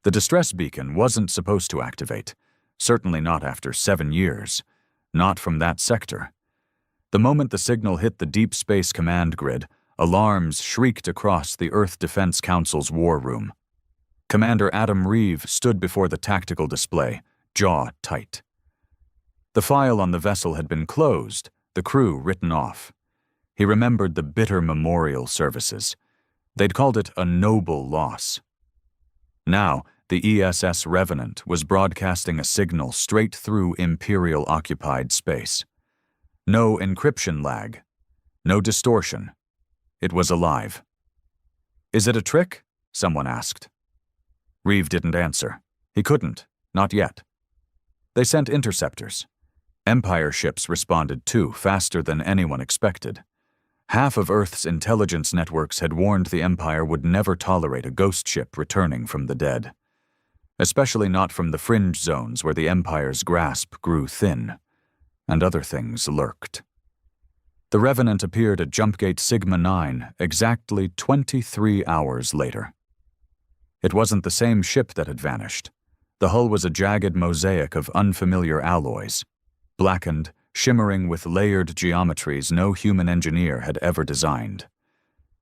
The distress beacon wasn't supposed to activate, certainly not after 7 years, not from that sector. The moment the signal hit the Deep Space Command grid, alarms shrieked across the Earth Defense Council's war room. Commander Adam Reeve stood before the tactical display, jaw tight. The file on the vessel had been closed, the crew written off. He remembered the bitter memorial services. They'd called it a noble loss. Now, the ESS Revenant was broadcasting a signal straight through Imperial-occupied space. No encryption lag. No distortion. It was alive. "Is it a trick?" someone asked. Reeve didn't answer. He couldn't. Not yet. They sent interceptors. Empire ships responded too, faster than anyone expected. Half of Earth's intelligence networks had warned the Empire would never tolerate a ghost ship returning from the dead. Especially not from the fringe zones where the Empire's grasp grew thin, and other things lurked. The Revenant appeared at Jumpgate Sigma 9 exactly 23 hours later. It wasn't the same ship that had vanished. The hull was a jagged mosaic of unfamiliar alloys, blackened, shimmering with layered geometries no human engineer had ever designed.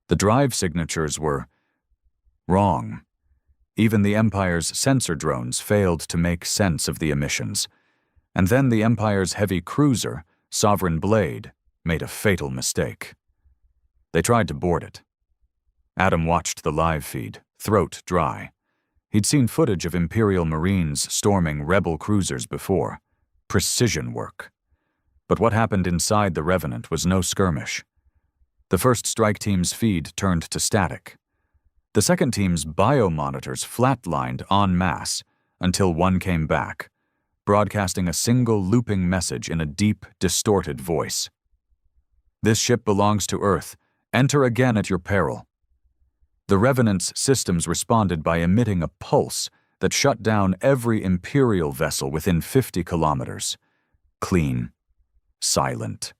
The drive signatures were wrong. Even the Empire's sensor drones failed to make sense of the emissions. And then the Empire's heavy cruiser, Sovereign Blade, made a fatal mistake. They tried to board it. Adam watched the live feed, throat dry. He'd seen footage of Imperial Marines storming Rebel cruisers before. Precision work. But what happened inside the Revenant was no skirmish. The first strike team's feed turned to static. The second team's biomonitors flatlined en masse until one came back, broadcasting a single looping message in a deep, distorted voice. "This ship belongs to Earth. Enter again at your peril." The Revenant's systems responded by emitting a pulse that shut down every Imperial vessel within 50 kilometers. Clean. Silent.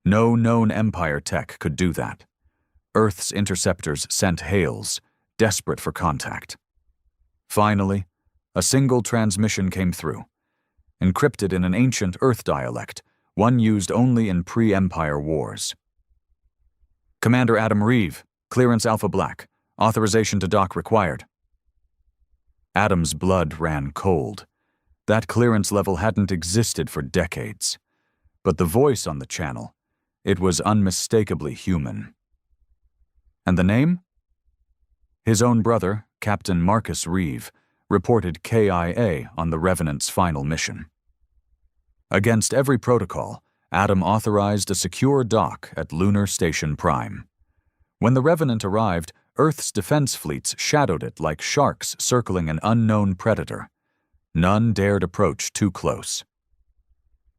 No known Empire tech could do that. Earth's interceptors sent hails, desperate for contact. Finally, a single transmission came through, encrypted in an ancient Earth dialect, one used only in pre-Empire wars. "Commander Adam Reeve, clearance Alpha Black. Authorization to dock required." Adam's blood ran cold. That clearance level hadn't existed for decades. But the voice on the channel, it was unmistakably human. And the name? His own brother, Captain Marcus Reeve, reported KIA on the Revenant's final mission. Against every protocol, Adam authorized a secure dock at Lunar Station Prime. When the Revenant arrived, Earth's defense fleets shadowed it like sharks circling an unknown predator. None dared approach too close.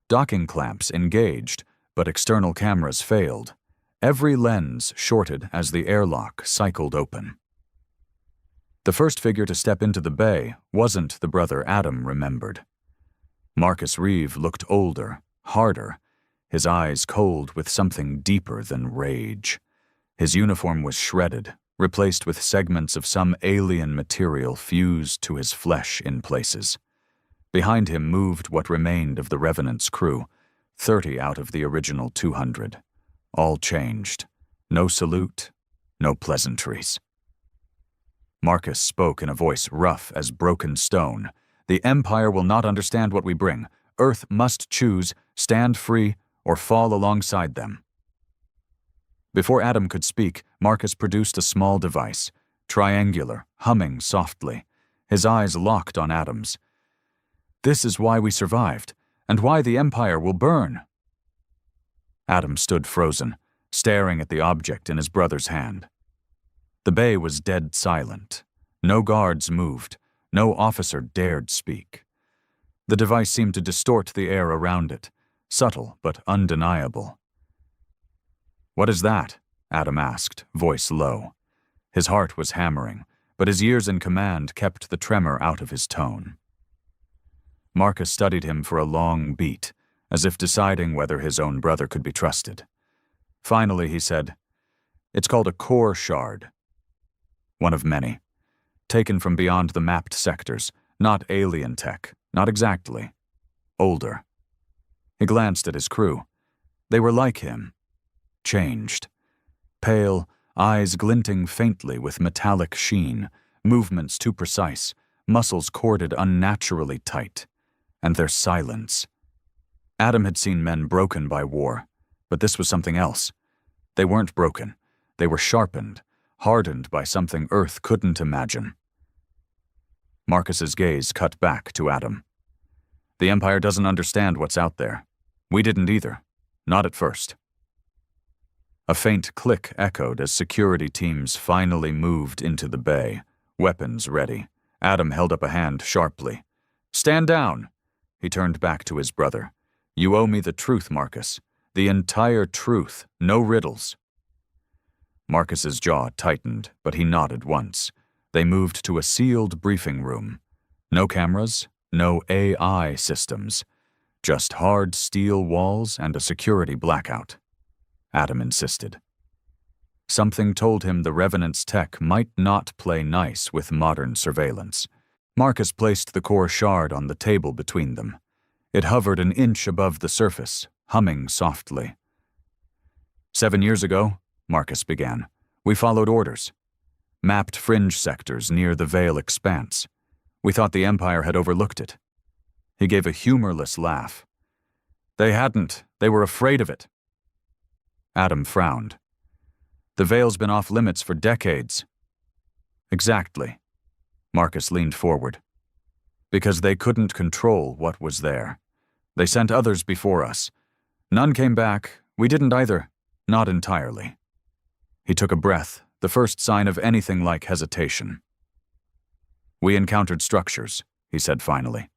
Docking clamps engaged, but external cameras failed. Every lens shorted as the airlock cycled open. The first figure to step into the bay wasn't the brother Adam remembered. Marcus Reeve looked older, harder, his eyes cold with something deeper than rage. His uniform was shredded, replaced with segments of some alien material fused to his flesh in places. Behind him moved what remained of the Revenant's crew, 30 out of the original 200. All changed. No salute, no pleasantries. Marcus spoke in a voice rough as broken stone. "The Empire will not understand what we bring. Earth must choose, stand free, or fall alongside them." Before Adam could speak, Marcus produced a small device, triangular, humming softly. His eyes locked on Adam's. "This is why we survived, and why the Empire will burn." Adam stood frozen, staring at the object in his brother's hand. The bay was dead silent. No guards moved. No officer dared speak. The device seemed to distort the air around it, subtle but undeniable. "What is that?" Adam asked, voice low. His heart was hammering, but his years in command kept the tremor out of his tone. Marcus studied him for a long beat, as if deciding whether his own brother could be trusted. Finally he said, "It's called a core shard. One of many. taken from beyond the mapped sectors, not alien tech, not exactly. Older. He glanced at his crew. They were like him. Changed. Pale, eyes glinting faintly with metallic sheen, movements too precise, muscles corded unnaturally tight, and their silence. Adam had seen men broken by war, but this was something else. They weren't broken. They were sharpened, hardened by something Earth couldn't imagine. Marcus's gaze cut back to Adam. The Empire doesn't understand what's out there. We didn't either. Not at first. A faint click echoed as security teams finally moved into the bay, weapons ready. Adam held up a hand sharply. "Stand down!" He turned back to his brother. "You owe me the truth, Marcus. The entire truth, no riddles." Marcus's jaw tightened, but he nodded once. They moved to a sealed briefing room. No cameras, no AI systems. Just hard steel walls and a security blackout. Adam insisted. Something told him the Revenant's tech might not play nice with modern surveillance. Marcus placed the core shard on the table between them. It hovered an inch above the surface, humming softly. 7 years ago, Marcus began, we followed orders. Mapped fringe sectors near the Veil Expanse. We thought the Empire had overlooked it. He gave a humorless laugh. They hadn't. They were afraid of it. Adam frowned. The Veil's been off limits for decades. Exactly. Marcus leaned forward. Because they couldn't control what was there. They sent others before us. None came back. We didn't either. Not entirely. He took a breath, the first sign of anything like hesitation. We encountered structures, he said finally.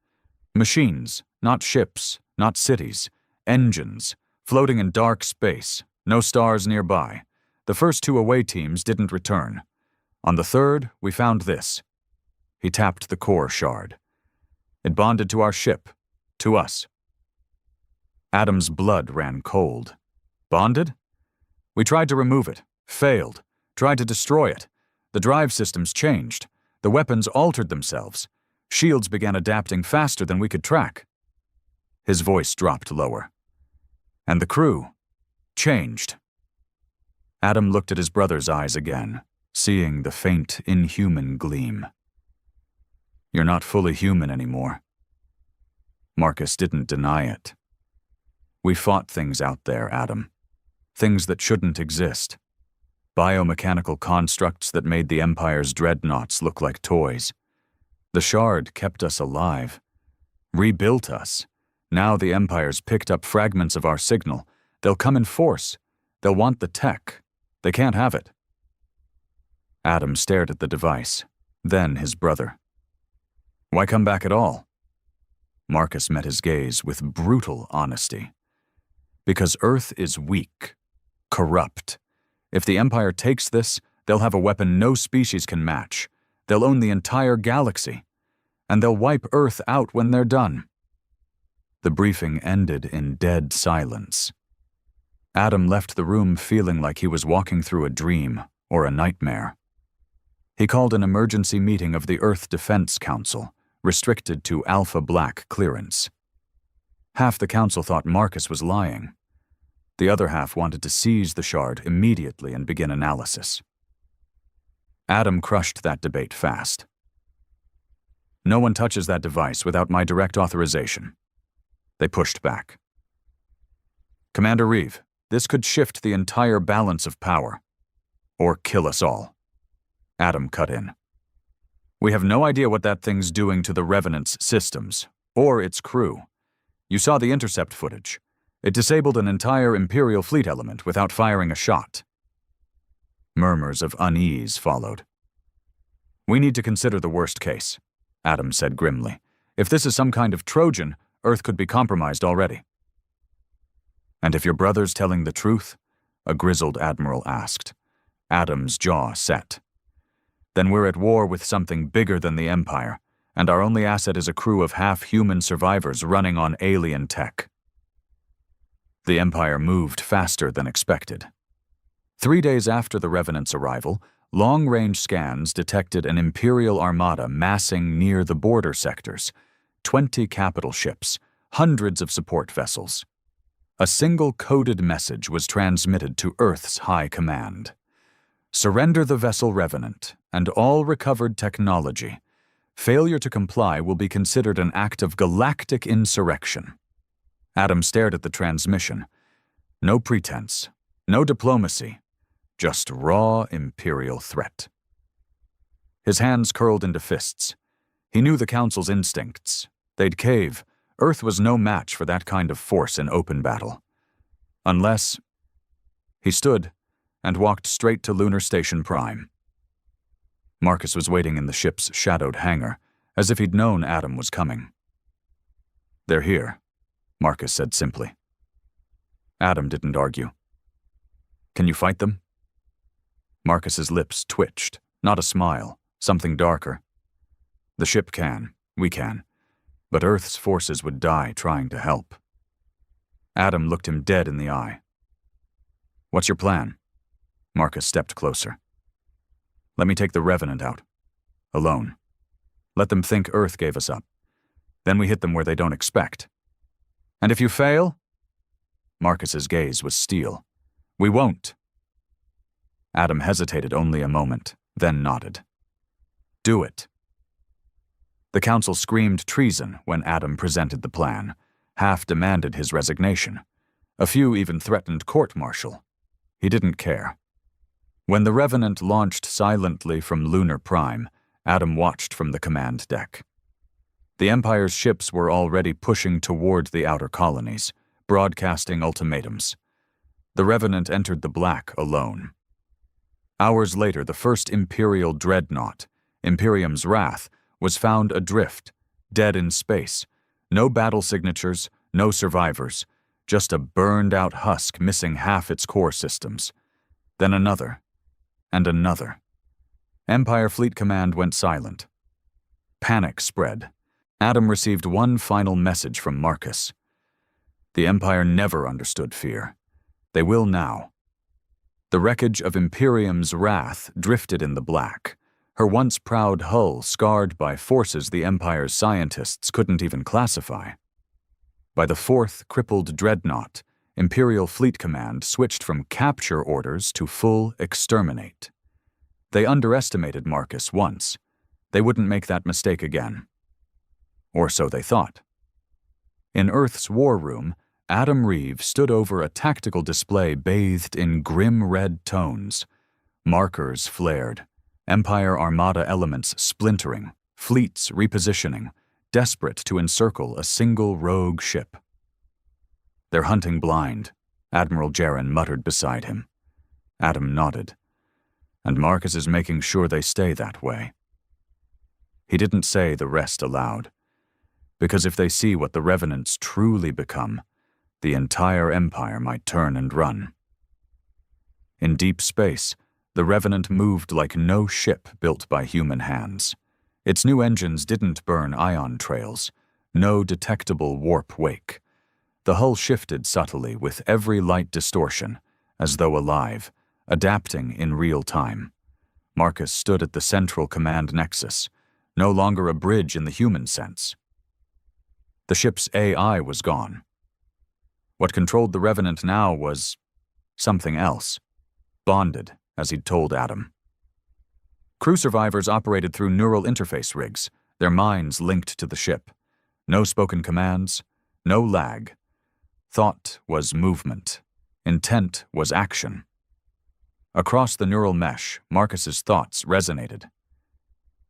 Machines, not ships, not cities. Engines, floating in dark space, no stars nearby. The first 2 away teams didn't return. On the third, we found this. He tapped the core shard. It bonded to our ship, to us. Adam's blood ran cold. Bonded? We tried to remove it, failed, tried to destroy it. The drive systems changed. The weapons altered themselves. Shields began adapting faster than we could track. His voice dropped lower. And the crew changed. Adam looked at his brother's eyes again, seeing the faint, inhuman gleam. You're not fully human anymore. Marcus didn't deny it. We fought things out there, Adam. Things that shouldn't exist. Biomechanical constructs that made the Empire's dreadnoughts look like toys. The shard kept us alive. Rebuilt us. Now the Empire's picked up fragments of our signal. They'll come in force. They'll want the tech. They can't have it. Adam stared at the device, then his brother. Why come back at all? Marcus met his gaze with brutal honesty. Because Earth is weak, corrupt. If the Empire takes this, they'll have a weapon no species can match. They'll own the entire galaxy. And they'll wipe Earth out when they're done. The briefing ended in dead silence. Adam left the room feeling like he was walking through a dream or a nightmare. He called an emergency meeting of the Earth Defense Council, restricted to Alpha Black clearance. Half the council thought Marcus was lying. The other half wanted to seize the shard immediately and begin analysis. Adam crushed that debate fast. No one touches that device without my direct authorization. They pushed back. Commander Reeve, this could shift the entire balance of power. Or kill us all. Adam cut in. We have no idea what that thing's doing to the Revenant's systems, or its crew. You saw the intercept footage. It disabled an entire Imperial fleet element without firing a shot. Murmurs of unease followed. We need to consider the worst case, Adam said grimly. If this is some kind of Trojan, Earth could be compromised already. And if your brother's telling the truth? A grizzled admiral asked. Adam's jaw set. Then we're at war with something bigger than the Empire, and our only asset is a crew of half-human survivors running on alien tech. The Empire moved faster than expected. 3 days after the Revenant's arrival, long-range scans detected an Imperial armada massing near the border sectors, 20 capital ships, hundreds of support vessels. A single coded message was transmitted to Earth's High Command. Surrender the vessel Revenant and all recovered technology. Failure to comply will be considered an act of galactic insurrection. Adam stared at the transmission. No pretense, no diplomacy, just raw Imperial threat. His hands curled into fists. He knew the Council's instincts. They'd cave. Earth was no match for that kind of force in open battle. Unless... He stood and walked straight to Lunar Station Prime. Marcus was waiting in the ship's shadowed hangar, as if he'd known Adam was coming. "They're here," Marcus said simply. Adam didn't argue. "Can you fight them?" Marcus's lips twitched, not a smile, something darker. "The ship can, we can, but Earth's forces would die trying to help." Adam looked him dead in the eye. "What's your plan?" Marcus stepped closer. "Let me take the Revenant out. Alone. Let them think Earth gave us up. Then we hit them where they don't expect. And if you fail?" Marcus's gaze was steel. "We won't." Adam hesitated only a moment, then nodded. "Do it." The Council screamed treason when Adam presented the plan, half demanded his resignation. A few even threatened court-martial. He didn't care. When the Revenant launched silently from Lunar Prime, Adam watched from the command deck. The Empire's ships were already pushing toward the outer colonies, broadcasting ultimatums. The Revenant entered the black alone. Hours later, the first Imperial dreadnought, Imperium's Wrath, was found adrift, dead in space. No battle signatures, no survivors, just a burned-out husk missing half its core systems. Then another, and another. Empire Fleet Command went silent. Panic spread. Adam received one final message from Marcus. The Empire never understood fear. They will now. The wreckage of Imperium's Wrath drifted in the black, her once proud hull scarred by forces the Empire's scientists couldn't even classify. By the fourth crippled dreadnought, Imperial Fleet Command switched from capture orders to full exterminate. They underestimated Marcus once. They wouldn't make that mistake again. Or so they thought. In Earth's war room, Adam Reeve stood over a tactical display bathed in grim red tones. Markers flared, Empire Armada elements splintering, fleets repositioning, desperate to encircle a single rogue ship. "They're hunting blind," Admiral Jaron muttered beside him. Adam nodded. "And Marcus is making sure they stay that way." He didn't say the rest aloud, because if they see what the Revenants truly become, the entire Empire might turn and run. In deep space, the Revenant moved like no ship built by human hands. Its new engines didn't burn ion trails, no detectable warp wake. The hull shifted subtly with every light distortion, as though alive, adapting in real time. Marcus stood at the central command nexus, no longer a bridge in the human sense. The ship's AI was gone. What controlled the Revenant now was something else, bonded, as he'd told Adam. Crew survivors operated through neural interface rigs, their minds linked to the ship. No spoken commands, no lag. Thought was movement. Intent was action. Across the neural mesh, Marcus's thoughts resonated.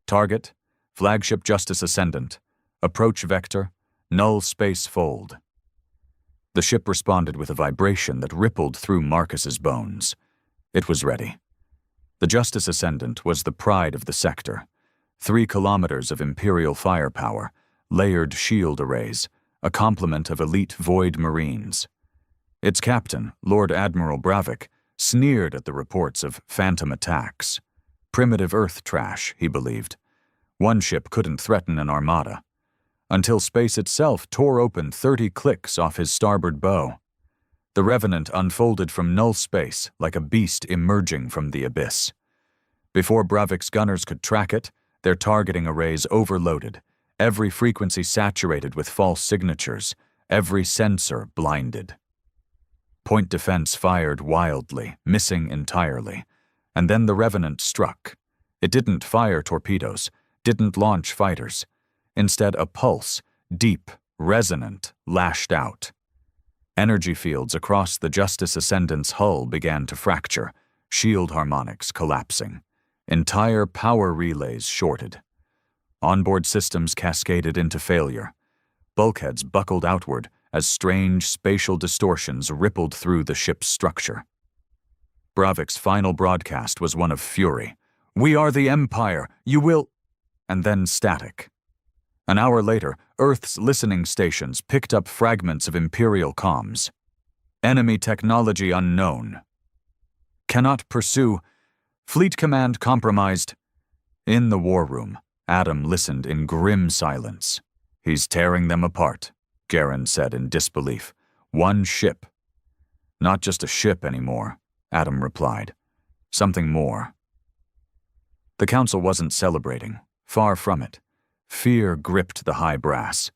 Target, flagship Justice Ascendant, approach vector, null space fold. The ship responded with a vibration that rippled through Marcus's bones. It was ready. The Justice Ascendant was the pride of the sector. 3 kilometers of Imperial firepower, layered shield arrays, a complement of elite Void Marines. Its captain, Lord Admiral Bravik, sneered at the reports of phantom attacks. Primitive Earth trash, he believed. One ship couldn't threaten an armada. Until space itself tore open 30 clicks off his starboard bow. The Revenant unfolded from null space like a beast emerging from the abyss. Before Bravik's gunners could track it, their targeting arrays overloaded, every frequency saturated with false signatures, every sensor blinded. Point defense fired wildly, missing entirely, and then the Revenant struck. It didn't fire torpedoes, didn't launch fighters. Instead, a pulse, deep, resonant, lashed out. Energy fields across the Justice Ascendant's hull began to fracture, shield harmonics collapsing. Entire power relays shorted. Onboard systems cascaded into failure. Bulkheads buckled outward as strange spatial distortions rippled through the ship's structure. Bravik's final broadcast was one of fury. "We are the Empire, you will—" and then static. An hour later, Earth's listening stations picked up fragments of Imperial comms. "Enemy technology unknown. Cannot pursue. Fleet command compromised." In the war room, Adam listened in grim silence. "He's tearing them apart," Garen said in disbelief. "One ship." "Not just a ship anymore," Adam replied. "Something more." The council wasn't celebrating. Far from it. Fear gripped the high brass.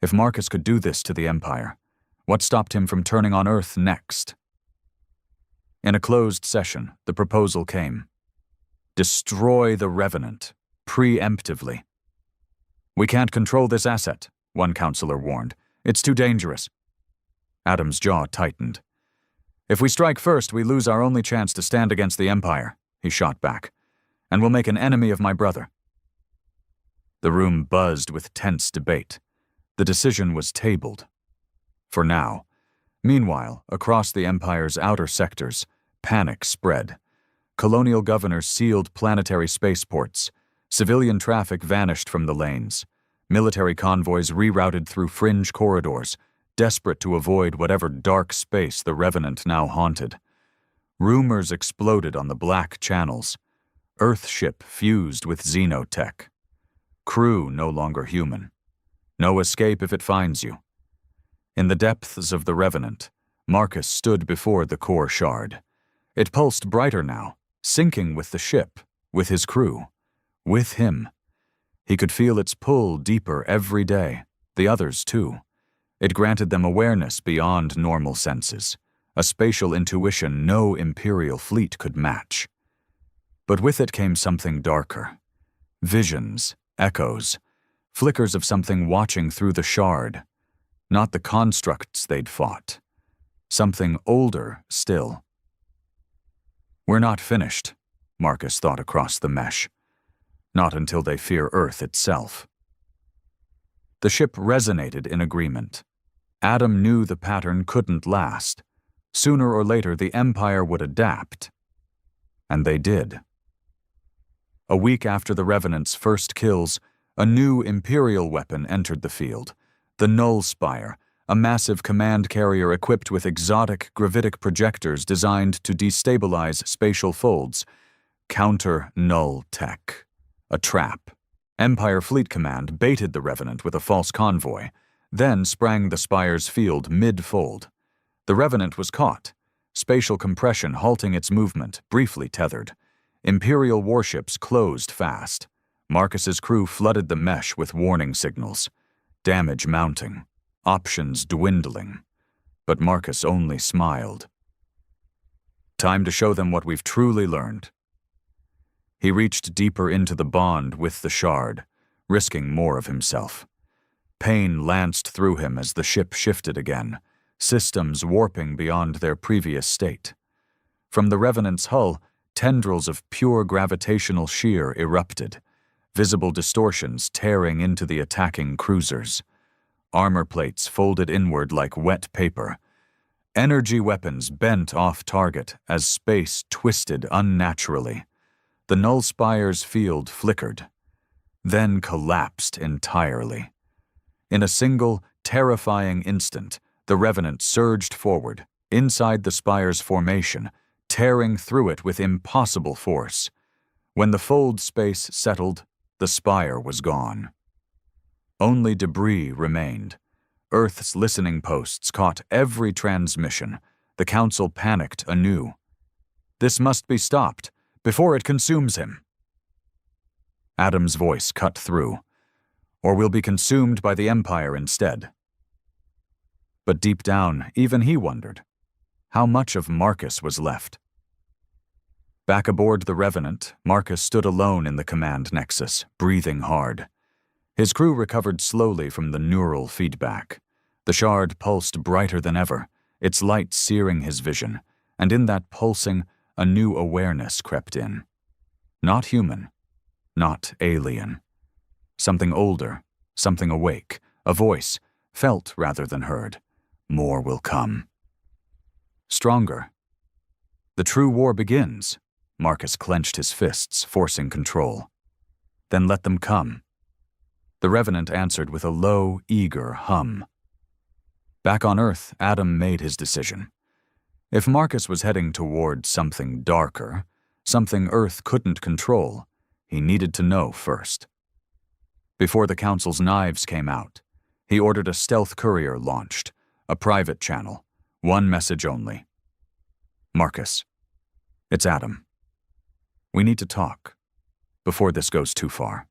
If Marcus could do this to the Empire, what stopped him from turning on Earth next? In a closed session, the proposal came. Destroy the Revenant, preemptively. "We can't control this asset," one counselor warned. "It's too dangerous." Adam's jaw tightened. "If we strike first, we lose our only chance to stand against the Empire," he shot back. "And we'll make an enemy of my brother." The room buzzed with tense debate. The decision was tabled. For now. Meanwhile, across the Empire's outer sectors, panic spread. Colonial governors sealed planetary spaceports. Civilian traffic vanished from the lanes. Military convoys rerouted through fringe corridors, desperate to avoid whatever dark space the Revenant now haunted. Rumors exploded on the black channels. Earthship fused with xenotech. Crew no longer human. No escape if it finds you. In the depths of the Revenant, Marcus stood before the core shard. It pulsed brighter now, syncing with the ship, with his crew, with him. He could feel its pull deeper every day, the others too. It granted them awareness beyond normal senses, a spatial intuition no Imperial fleet could match. But with it came something darker. Visions, echoes, flickers of something watching through the shard. Not the constructs they'd fought. Something older still. "We're not finished," Marcus thought across the mesh. "Not until they fear Earth itself." The ship resonated in agreement. Adam knew the pattern couldn't last. Sooner or later, the Empire would adapt. And they did. A week after the Revenant's first kills, a new Imperial weapon entered the field. The Null Spire, a massive command carrier equipped with exotic gravitic projectors designed to destabilize spatial folds. Counter-null tech. A trap. Empire Fleet Command baited the Revenant with a false convoy, then sprang the Spire's field mid-fold. The Revenant was caught, spatial compression halting its movement, briefly tethered. Imperial warships closed fast. Marcus's crew flooded the mesh with warning signals. Damage mounting. Options dwindling. But Marcus only smiled. "Time to show them what we've truly learned." He reached deeper into the bond with the shard, risking more of himself. Pain lanced through him as the ship shifted again, systems warping beyond their previous state. From the Revenant's hull, tendrils of pure gravitational shear erupted, visible distortions tearing into the attacking cruisers. Armor plates folded inward like wet paper. Energy weapons bent off target as space twisted unnaturally. The Null Spire's field flickered, then collapsed entirely. In a single, terrifying instant, the Revenant surged forward, inside the Spire's formation, tearing through it with impossible force. When the fold space settled, the Spire was gone. Only debris remained. Earth's listening posts caught every transmission. The Council panicked anew. "This must be stopped. before it consumes him." Adam's voice cut through. "Or we'll be consumed by the Empire instead." But deep down, even he wondered, how much of Marcus was left? Back aboard the Revenant, Marcus stood alone in the command nexus, breathing hard. His crew recovered slowly from the neural feedback. The shard pulsed brighter than ever, its light searing his vision, and in that pulsing, a new awareness crept in. Not human, not alien. Something older, something awake, a voice, felt rather than heard. More will come. Stronger. The true war begins. Marcus clenched his fists, forcing control. Then let them come. The Revenant answered with a low, eager hum. Back on Earth, Adam made his decision. If Marcus was heading toward something darker, something Earth couldn't control, he needed to know first. Before the Council's knives came out, he ordered a stealth courier launched, a private channel, one message only. "Marcus, it's Adam. We need to talk, before this goes too far."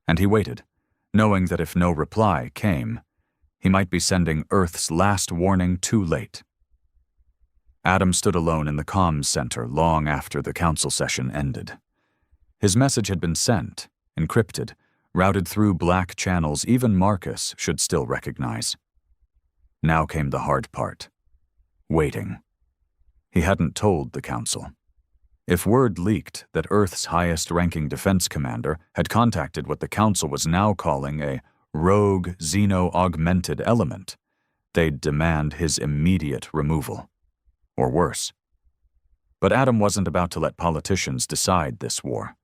And he waited, knowing that if no reply came, he might be sending Earth's last warning too late. Adam stood alone in the comms center long after the council session ended. His message had been sent, encrypted, routed through black channels even Marcus should still recognize. Now came the hard part. Waiting. He hadn't told the council. If word leaked that Earth's highest-ranking defense commander had contacted what the council was now calling a rogue xeno-augmented element, they'd demand his immediate removal. Or worse. But Adam wasn't about to let politicians decide this war,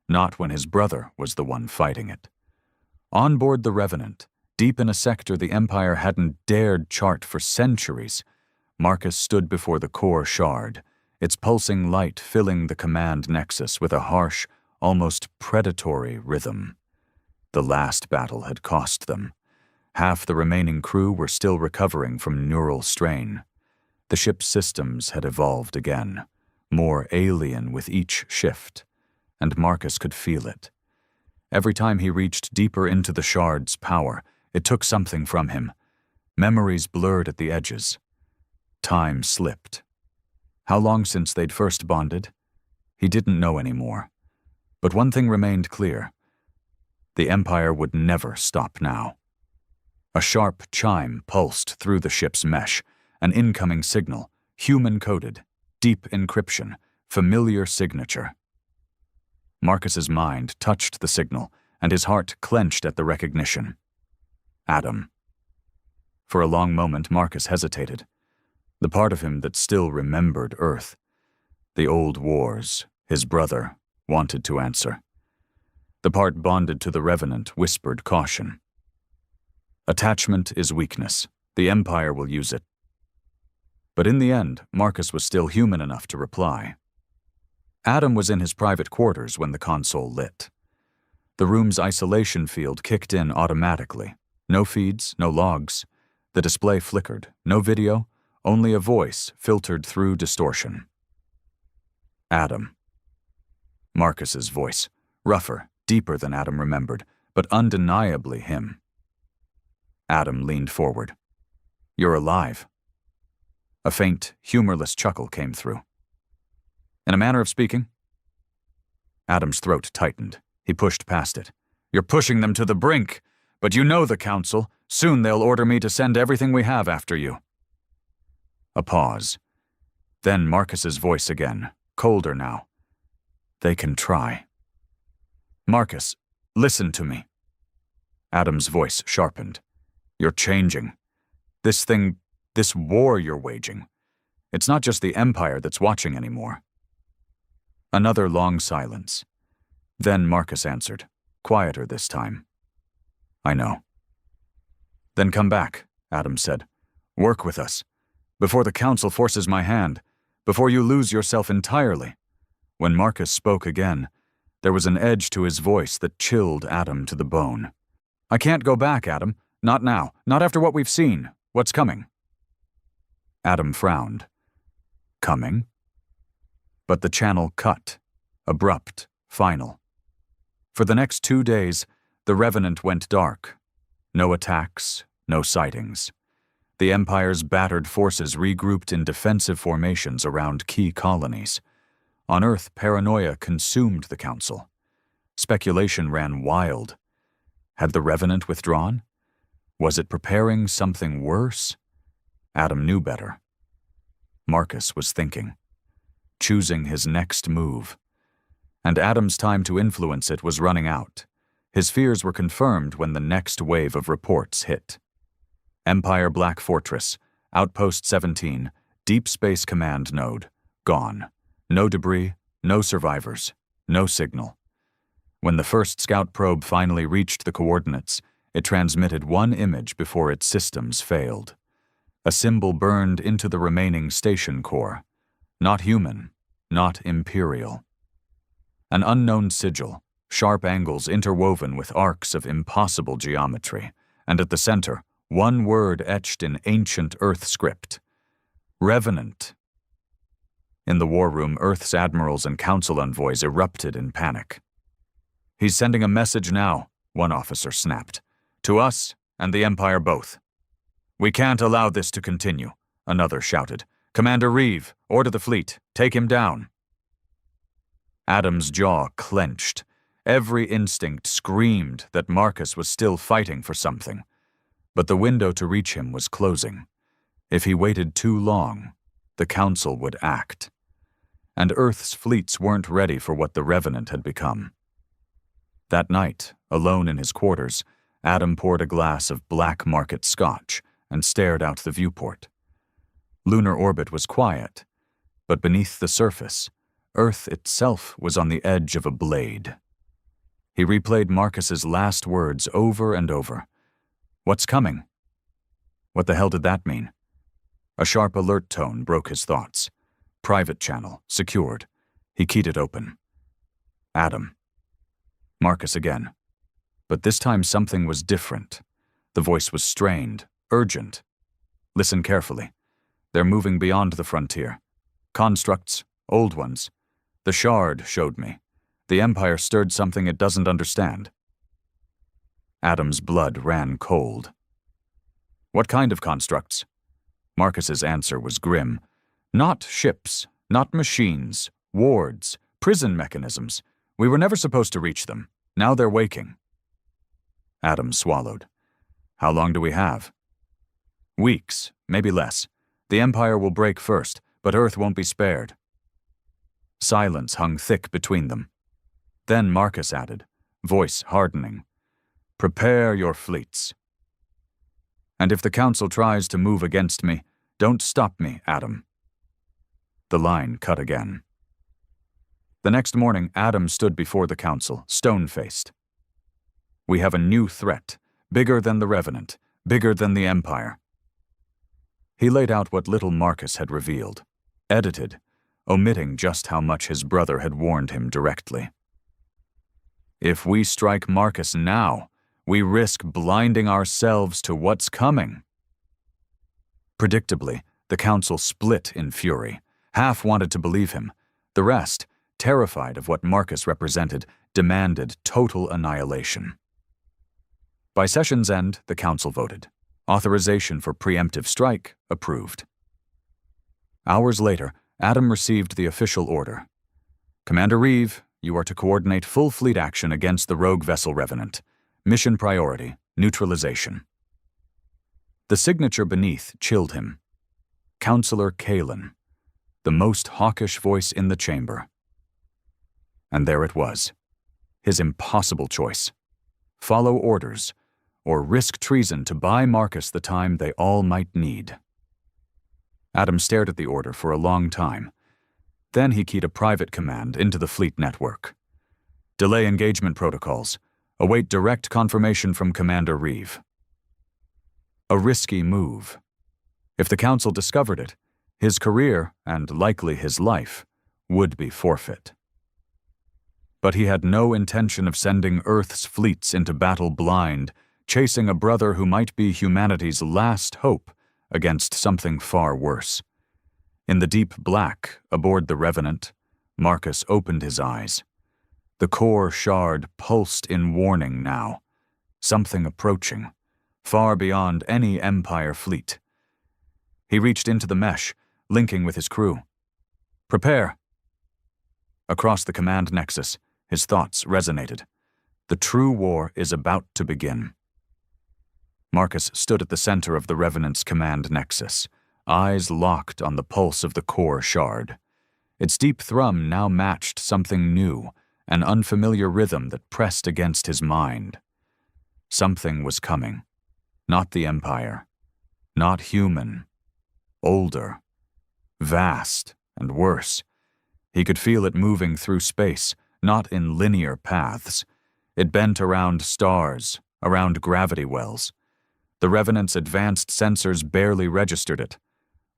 not when his brother was the one fighting it. On board the Revenant, deep in a sector the Empire hadn't dared chart for centuries, Marcus stood before the core shard, its pulsing light filling the command nexus with a harsh, almost predatory rhythm. The last battle had cost them. Half the remaining crew were still recovering from neural strain. The ship's systems had evolved again, more alien with each shift, and Marcus could feel it. Every time he reached deeper into the shard's power, it took something from him. Memories blurred at the edges. Time slipped. How long since they'd first bonded? He didn't know anymore. But one thing remained clear. The Empire would never stop now. A sharp chime pulsed through the ship's mesh, an incoming signal, human-coded, deep encryption, familiar signature. Marcus's mind touched the signal, and his heart clenched at the recognition. Adam. For a long moment, Marcus hesitated. The part of him that still remembered Earth. The old wars, his brother, wanted to answer. The part bonded to the Revenant whispered caution. Attachment is weakness. The Empire will use it. But in the end, Marcus was still human enough to reply. Adam was in his private quarters when the console lit. The room's isolation field kicked in automatically. No feeds, no logs. The display flickered. No video, only a voice filtered through distortion. Adam. Marcus's voice, rougher, deeper than Adam remembered, but undeniably him. Adam leaned forward. "You're alive." A faint, humorless chuckle came through. "In a manner of speaking." Adam's throat tightened. He pushed past it. "You're pushing them to the brink, but you know the Council. Soon they'll order me to send everything we have after you." A pause. Then Marcus's voice again, colder now. "They can try." "Marcus, listen to me." Adam's voice sharpened. "You're changing. This war you're waging. It's not just the Empire that's watching anymore." Another long silence. Then Marcus answered, quieter this time. "I know." "Then come back," Adam said. "Work with us. Before the Council forces my hand. Before you lose yourself entirely." When Marcus spoke again, there was an edge to his voice that chilled Adam to the bone. "I can't go back, Adam. Not now. Not after what we've seen. What's coming?" Adam frowned. "Coming?" But the channel cut, abrupt, final. For the next 2 days, the Revenant went dark. No attacks, no sightings. The Empire's battered forces regrouped in defensive formations around key colonies. On Earth, paranoia consumed the Council. Speculation ran wild. Had the Revenant withdrawn? Was it preparing something worse? Adam knew better. Marcus was thinking, choosing his next move. And Adam's time to influence it was running out. His fears were confirmed when the next wave of reports hit. Empire Black Fortress, Outpost 17, Deep Space Command Node, gone. No debris, no survivors, no signal. When the first scout probe finally reached the coordinates, it transmitted one image before its systems failed. A symbol burned into the remaining station core. Not human, not Imperial. An unknown sigil, sharp angles interwoven with arcs of impossible geometry, and at the center, one word etched in ancient Earth script. Revenant. In the war room, Earth's admirals and council envoys erupted in panic. "He's sending a message now," one officer snapped. "To us and the Empire both." "We can't allow this to continue," another shouted. "Commander Reeve, order the fleet. Take him down." Adam's jaw clenched. Every instinct screamed that Marcus was still fighting for something. But the window to reach him was closing. If he waited too long, the Council would act. And Earth's fleets weren't ready for what the Revenant had become. That night, alone in his quarters, Adam poured a glass of black market scotch and stared out the viewport. Lunar orbit was quiet, but beneath the surface, Earth itself was on the edge of a blade. He replayed Marcus's last words over and over. "What's coming?" What the hell did that mean? A sharp alert tone broke his thoughts. Private channel, secured. He keyed it open. Adam. Marcus again. But this time something was different. The voice was strained, urgent. "Listen carefully. They're moving beyond the frontier. Constructs, old ones. The Shard showed me. The Empire stirred something it doesn't understand." Adam's blood ran cold. "What kind of constructs?" Marcus's answer was grim. "Not ships, not machines, wards, prison mechanisms. We were never supposed to reach them. Now they're waking." Adam swallowed. "How long do we have?" "Weeks, maybe less. The Empire will break first, but Earth won't be spared." Silence hung thick between them. Then Marcus added, voice hardening, "Prepare your fleets. And if the Council tries to move against me, don't stop me, Adam." The line cut again. The next morning, Adam stood before the Council, stone-faced. "We have a new threat, bigger than the Revenant, bigger than the Empire." He laid out what little Marcus had revealed, edited, omitting just how much his brother had warned him directly. "If we strike Marcus now, we risk blinding ourselves to what's coming." Predictably, the Council split in fury. Half wanted to believe him. The rest, terrified of what Marcus represented, demanded total annihilation. By session's end, the Council voted. Authorization for preemptive strike approved. Hours later, Adam received the official order. "Commander Reeve, you are to coordinate full fleet action against the rogue vessel Revenant. Mission priority, neutralization." The signature beneath chilled him. Counselor Kalen, the most hawkish voice in the chamber. And there it was, his impossible choice. Follow orders, or risk treason to buy Marcus the time they all might need. Adam stared at the order for a long time. Then he keyed a private command into the fleet network. "Delay engagement protocols. Await direct confirmation from Commander Reeve." A risky move. If the Council discovered it, his career, and likely his life, would be forfeit. But he had no intention of sending Earth's fleets into battle blind, chasing a brother who might be humanity's last hope against something far worse. In the deep black, aboard the Revenant, Marcus opened his eyes. The core shard pulsed in warning now. Something approaching, far beyond any Empire fleet. He reached into the mesh, linking with his crew. Prepare! Across the command nexus, his thoughts resonated. The true war is about to begin. Marcus stood at the center of the Revenant's command nexus, eyes locked on the pulse of the core shard. Its deep thrum now matched something new, an unfamiliar rhythm that pressed against his mind. Something was coming. Not the Empire. Not human. Older. Vast and worse. He could feel it moving through space, not in linear paths. It bent around stars, around gravity wells. The Revenant's advanced sensors barely registered it,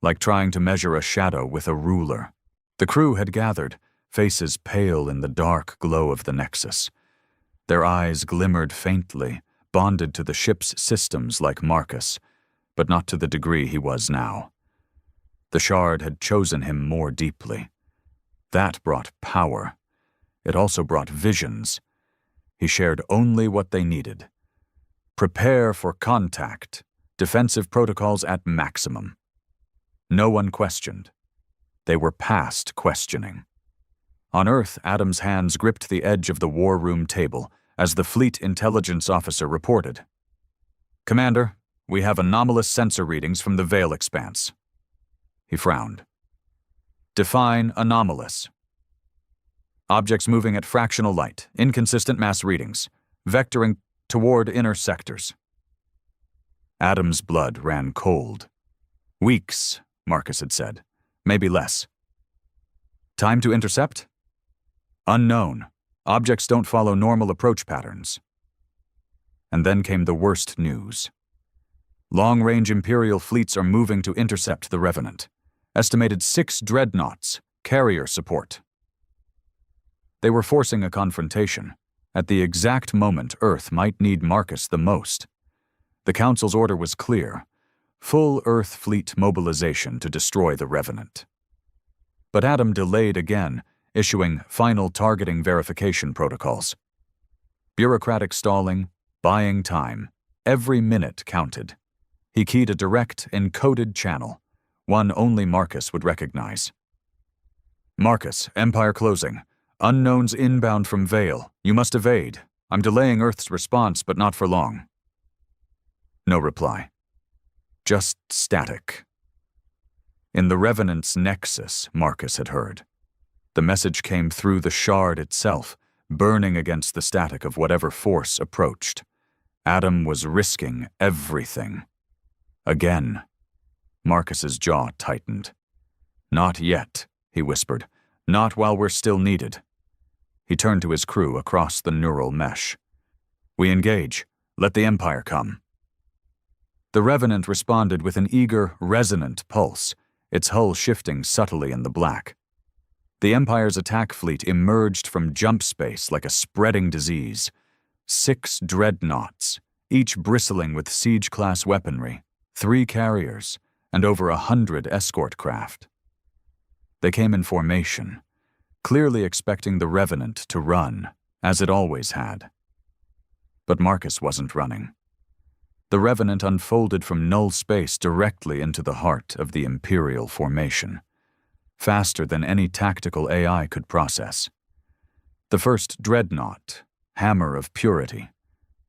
like trying to measure a shadow with a ruler. The crew had gathered, faces pale in the dark glow of the nexus. Their eyes glimmered faintly, bonded to the ship's systems like Marcus, but not to the degree he was now. The shard had chosen him more deeply. That brought power. It also brought visions. He shared only what they needed. Prepare for contact. Defensive protocols at maximum. No one questioned. They were past questioning. On Earth, Adam's hands gripped the edge of the war room table as the fleet intelligence officer reported. Commander, we have anomalous sensor readings from the Veil Expanse. He frowned. Define anomalous. Objects moving at fractional light, inconsistent mass readings, vectoring toward inner sectors. Adam's blood ran cold. Weeks, Marcus had said. Maybe less. Time to intercept? Unknown. Objects don't follow normal approach patterns. And then came the worst news. Long-range Imperial fleets are moving to intercept the Revenant. Estimated 6 dreadnoughts, carrier support. They were forcing a confrontation, at the exact moment Earth might need Marcus the most. The Council's order was clear. Full Earth fleet mobilization to destroy the Revenant. But Adam delayed again, issuing final targeting verification protocols. Bureaucratic stalling, buying time, every minute counted. He keyed a direct, encoded channel, one only Marcus would recognize. Marcus, Empire closing. Unknowns inbound from Veil. You must evade. I'm delaying Earth's response, but not for long. No reply. Just static. In the Revenant's nexus, Marcus had heard. The message came through the shard itself, burning against the static of whatever force approached. Adam was risking everything. Again. Marcus's jaw tightened. Not yet, he whispered. Not while we're still needed. He turned to his crew across the neural mesh. We engage. Let the Empire come. The Revenant responded with an eager, resonant pulse, its hull shifting subtly in the black. The Empire's attack fleet emerged from jump space like a spreading disease. 6 dreadnoughts, each bristling with siege-class weaponry, 3 carriers, and over 100 escort craft. They came in formation, clearly expecting the Revenant to run, as it always had. But Marcus wasn't running. The Revenant unfolded from null space directly into the heart of the Imperial formation, faster than any tactical AI could process. The first dreadnought, Hammer of Purity,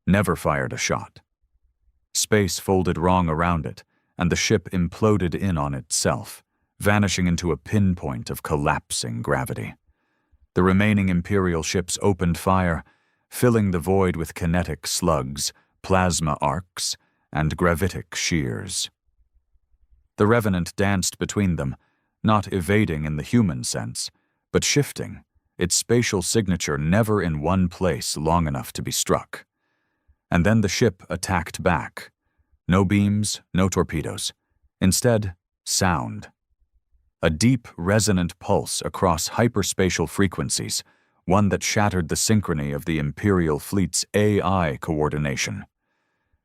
never fired a shot. Space folded wrong around it, and the ship imploded in on itself, vanishing into a pinpoint of collapsing gravity. The remaining Imperial ships opened fire, filling the void with kinetic slugs, plasma arcs, and gravitic shears. The Revenant danced between them, not evading in the human sense, but shifting, its spatial signature never in one place long enough to be struck. And then the ship attacked back. No beams, no torpedoes. Instead, sound. A deep, resonant pulse across hyperspatial frequencies, one that shattered the synchrony of the Imperial fleet's AI coordination.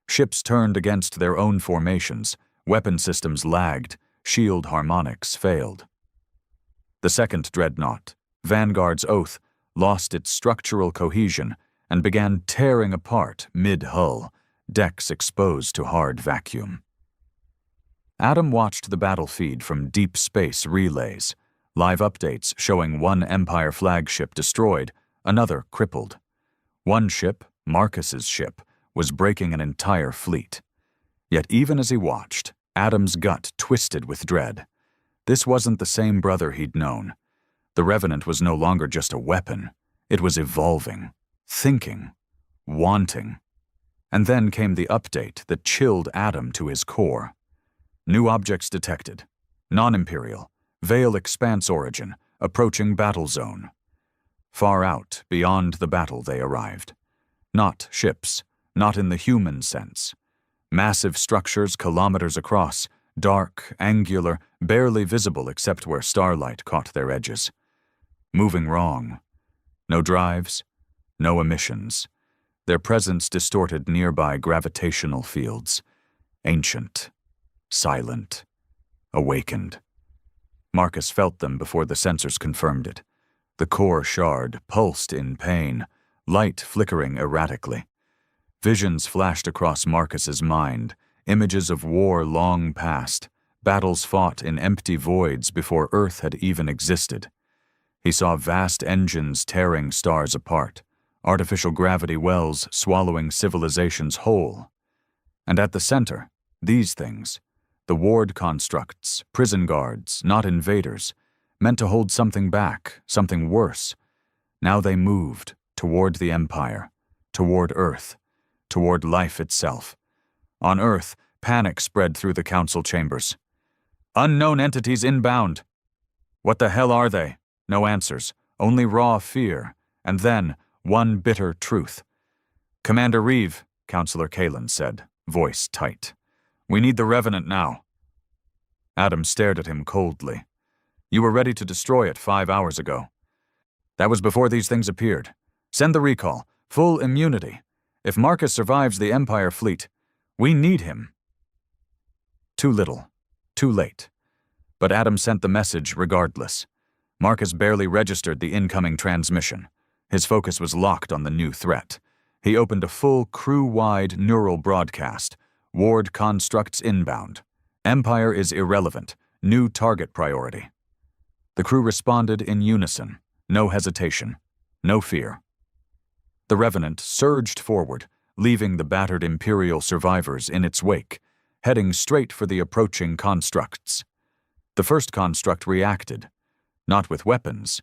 Ships turned against their own formations, weapon systems lagged, shield harmonics failed. The second dreadnought, Vanguard's oath lost its structural cohesion and began tearing apart mid-hull, decks exposed to hard vacuum. Adam watched the battle feed from deep space relays, live updates showing one Empire flagship destroyed, another crippled. One ship, Marcus's ship, was breaking an entire fleet. Yet even as he watched, Adam's gut twisted with dread. This wasn't the same brother he'd known. The Revenant was no longer just a weapon. It was evolving, thinking, wanting. And then came the update that chilled Adam to his core. New objects detected. Non-Imperial. Veil Expanse origin. Approaching battle zone. Far out, beyond the battle they arrived. Not ships. Not in the human sense. Massive structures kilometers across. Dark, angular, barely visible except where starlight caught their edges. Moving wrong. No drives. No emissions. Their presence distorted nearby gravitational fields. Ancient. Silent. Awakened. Marcus felt them before the sensors confirmed it. The core shard pulsed in pain, light flickering erratically. Visions flashed across Marcus's mind, images of war long past, battles fought in empty voids before Earth had even existed. He saw vast engines tearing stars apart, artificial gravity wells swallowing civilizations whole. And at the center, these things, the ward constructs, prison guards, not invaders, meant to hold something back, something worse. Now they moved toward the Empire, toward Earth, toward life itself. On Earth, panic spread through the council chambers. Unknown entities inbound. What the hell are they? No answers, only raw fear, and then one bitter truth. Commander Reeve, Counselor Kalen said, voice tight. We need the Revenant now. Adam stared at him coldly. You were ready to destroy it 5 hours ago. That was before these things appeared. Send the recall. Full immunity. If Marcus survives the Empire fleet, we need him. Too little. Too late. But Adam sent the message regardless. Marcus barely registered the incoming transmission. His focus was locked on the new threat. He opened a full crew-wide neural broadcast. Ward constructs inbound. Empire is irrelevant. New target priority. The crew responded in unison. No hesitation. No fear. The Revenant surged forward, leaving the battered Imperial survivors in its wake, heading straight for the approaching constructs. The first construct reacted, not with weapons,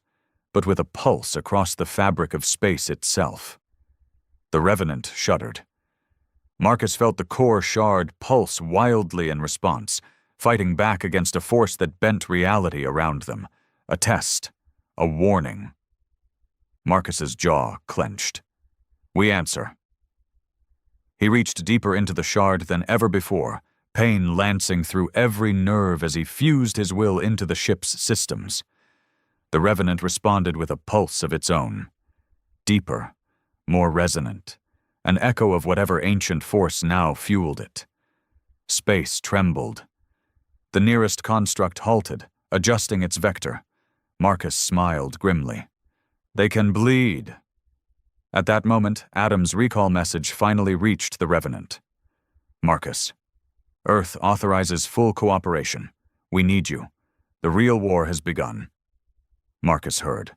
but with a pulse across the fabric of space itself. The Revenant shuddered. Marcus felt the core shard pulse wildly in response, fighting back against a force that bent reality around them. A test. A warning. Marcus's jaw clenched. We answer. He reached deeper into the shard than ever before, pain lancing through every nerve as he fused his will into the ship's systems. The Revenant responded with a pulse of its own. Deeper, more resonant, an echo of whatever ancient force now fueled it. Space trembled. The nearest construct halted, adjusting its vector. Marcus smiled grimly. They can bleed. At that moment, Adam's recall message finally reached the Revenant. Marcus, Earth authorizes full cooperation. We need you. The real war has begun. Marcus heard.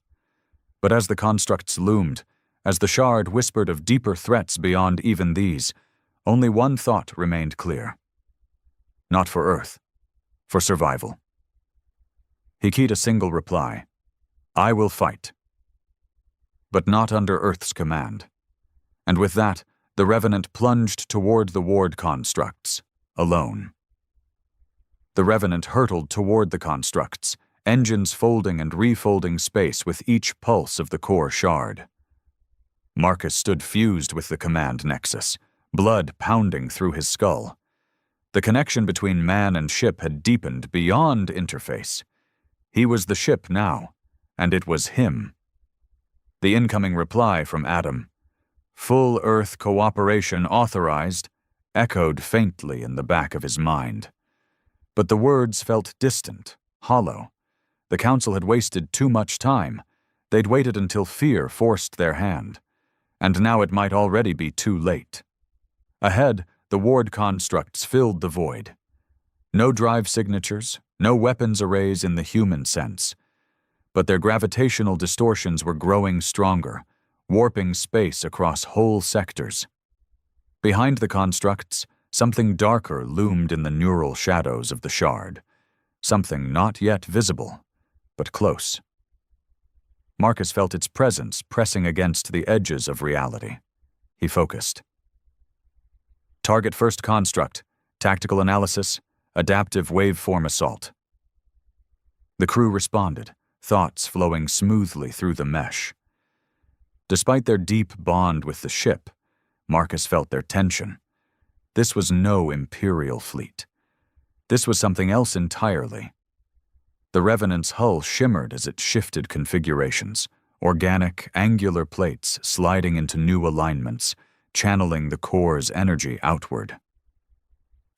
But as the constructs loomed, as the shard whispered of deeper threats beyond even these, only one thought remained clear. Not for Earth. For survival. He keyed a single reply. I will fight. But not under Earth's command. And with that, the Revenant plunged toward the ward constructs, alone. The Revenant hurtled toward the constructs, engines folding and refolding space with each pulse of the core shard. Marcus stood fused with the command nexus, blood pounding through his skull. The connection between man and ship had deepened beyond interface. He was the ship now, and it was him. The incoming reply from Adam, full Earth cooperation authorized, echoed faintly in the back of his mind. But the words felt distant, hollow. The Council had wasted too much time. They'd waited until fear forced their hand, and now it might already be too late. Ahead, the ward constructs filled the void. No drive signatures, no weapons arrays in the human sense, but their gravitational distortions were growing stronger, warping space across whole sectors. Behind the constructs, something darker loomed in the neural shadows of the shard, something not yet visible, but close. Marcus felt its presence pressing against the edges of reality. He focused. Target first construct, tactical analysis, adaptive waveform assault. The crew responded, thoughts flowing smoothly through the mesh. Despite their deep bond with the ship, Marcus felt their tension. This was no Imperial fleet. This was something else entirely. The Revenant's hull shimmered as it shifted configurations, organic, angular plates sliding into new alignments, channeling the core's energy outward.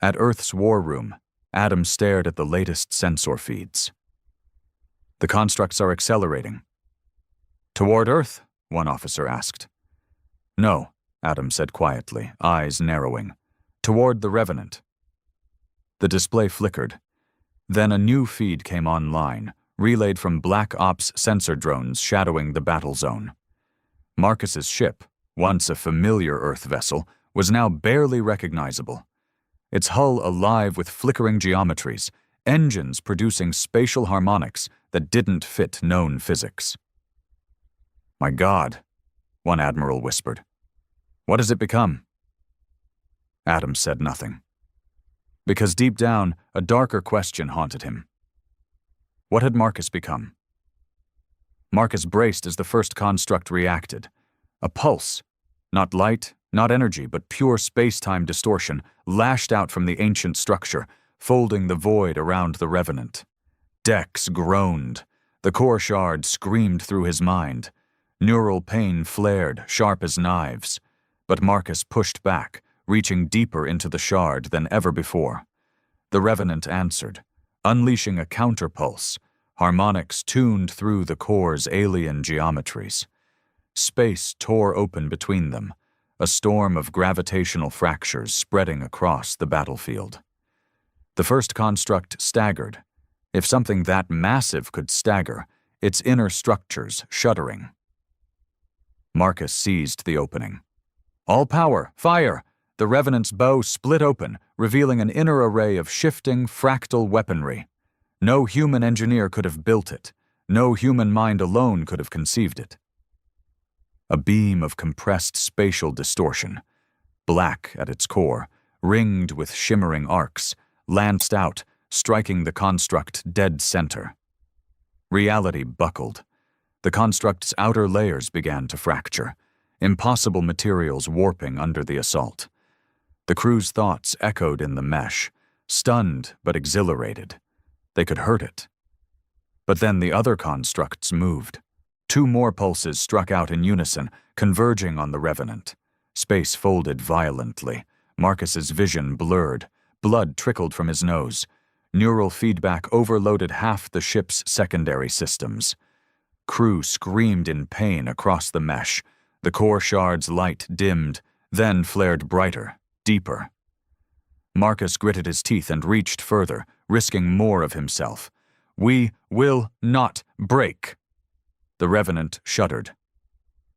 At Earth's war room, Adam stared at the latest sensor feeds. The constructs are accelerating. Toward Earth? One officer asked. No, Adam said quietly, eyes narrowing. Toward the Revenant. The display flickered. Then a new feed came online, relayed from Black Ops sensor drones shadowing the battle zone. Marcus's ship, once a familiar Earth vessel, was now barely recognizable. Its hull alive with flickering geometries, engines producing spatial harmonics that didn't fit known physics. My God, one admiral whispered. What has it become? Adam said nothing. Because deep down, a darker question haunted him. What had Marcus become? Marcus braced as the first construct reacted. A pulse, not light, not energy, but pure space-time distortion, lashed out from the ancient structure, folding the void around the Revenant. Dex groaned. The core shard screamed through his mind. Neural pain flared, sharp as knives. But Marcus pushed back, reaching deeper into the shard than ever before. The Revenant answered, unleashing a counterpulse, harmonics tuned through the core's alien geometries. Space tore open between them, a storm of gravitational fractures spreading across the battlefield. The first construct staggered. If something that massive could stagger, its inner structures shuddering. Marcus seized the opening. All power, fire! The Revenant's bow split open, revealing an inner array of shifting, fractal weaponry. No human engineer could have built it. No human mind alone could have conceived it. A beam of compressed spatial distortion, black at its core, ringed with shimmering arcs, lanced out, striking the construct dead center. Reality buckled. The construct's outer layers began to fracture, impossible materials warping under the assault. The crew's thoughts echoed in the mesh, stunned but exhilarated. They could hurt it. But then the other constructs moved. Two more pulses struck out in unison, converging on the Revenant. Space folded violently. Marcus's vision blurred. Blood trickled from his nose. Neural feedback overloaded half the ship's secondary systems. Crew screamed in pain across the mesh. The core shard's light dimmed, then flared brighter, deeper. Marcus gritted his teeth and reached further, risking more of himself. We will not break. The Revenant shuddered,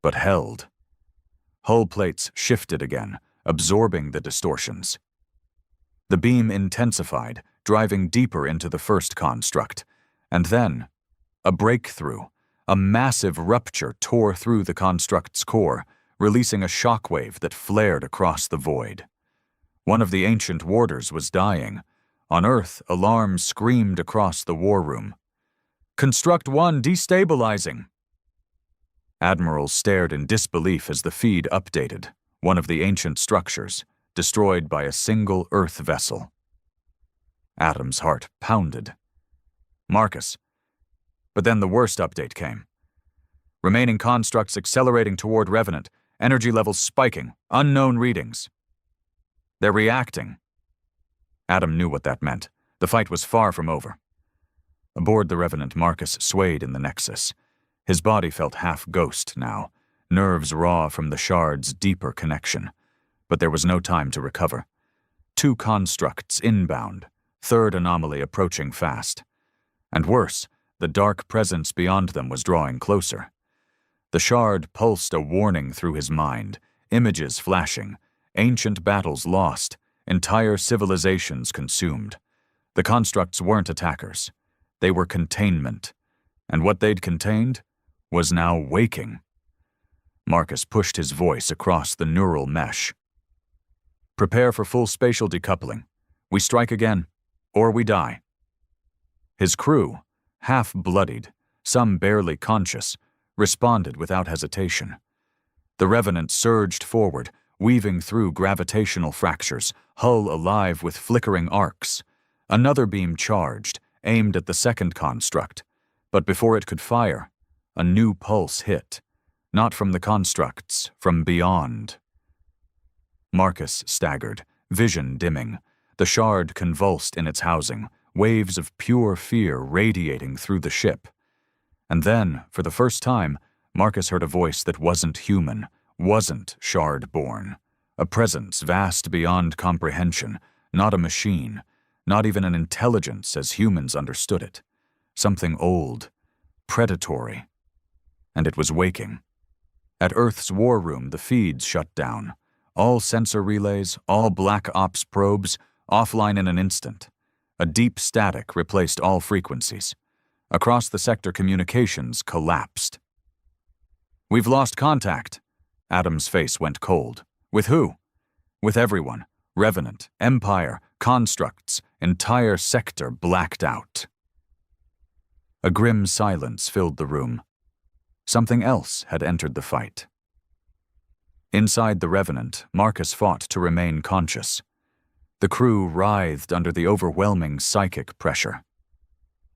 but held. Hull plates shifted again, absorbing the distortions. The beam intensified, driving deeper into the first construct, and then a breakthrough. A massive rupture tore through the construct's core, releasing a shockwave that flared across the void. One of the ancient warders was dying. On Earth, alarms screamed across the war room. Construct 1 destabilizing! Admirals stared in disbelief as the feed updated, one of the ancient structures, destroyed by a single Earth vessel. Adam's heart pounded. Marcus. But then the worst update came. Remaining constructs accelerating toward Revenant, energy levels spiking, unknown readings. They're reacting. Adam knew what that meant. The fight was far from over. Aboard the Revenant, Marcus swayed in the Nexus. His body felt half-ghost now, nerves raw from the shard's deeper connection. But there was no time to recover. 2 constructs inbound, 3rd anomaly approaching fast. And worse, the dark presence beyond them was drawing closer. The shard pulsed a warning through his mind, images flashing, ancient battles lost, entire civilizations consumed. The constructs weren't attackers. They were containment. And what they'd contained was now waking. Marcus pushed his voice across the neural mesh. Prepare for full spatial decoupling. We strike again, or we die. His crew, half-bloodied, some barely conscious, responded without hesitation. The Revenant surged forward, weaving through gravitational fractures, hull alive with flickering arcs. Another beam charged, aimed at the second construct, but before it could fire, a new pulse hit. Not from the constructs, from beyond. Marcus staggered, vision dimming. The shard convulsed in its housing, waves of pure fear radiating through the ship. And then, for the first time, Marcus heard a voice that wasn't human, wasn't shard-born. A presence vast beyond comprehension, not a machine, not even an intelligence as humans understood it. Something old, predatory. And it was waking. At Earth's war room, the feeds shut down. All sensor relays, all Black Ops probes, offline in an instant. A deep static replaced all frequencies. Across the sector, communications collapsed. "We've lost contact." Adam's face went cold. "With who?" "With everyone. Revenant, Empire, constructs, entire sector blacked out." A grim silence filled the room. Something else had entered the fight. Inside the Revenant, Marcus fought to remain conscious. The crew writhed under the overwhelming psychic pressure.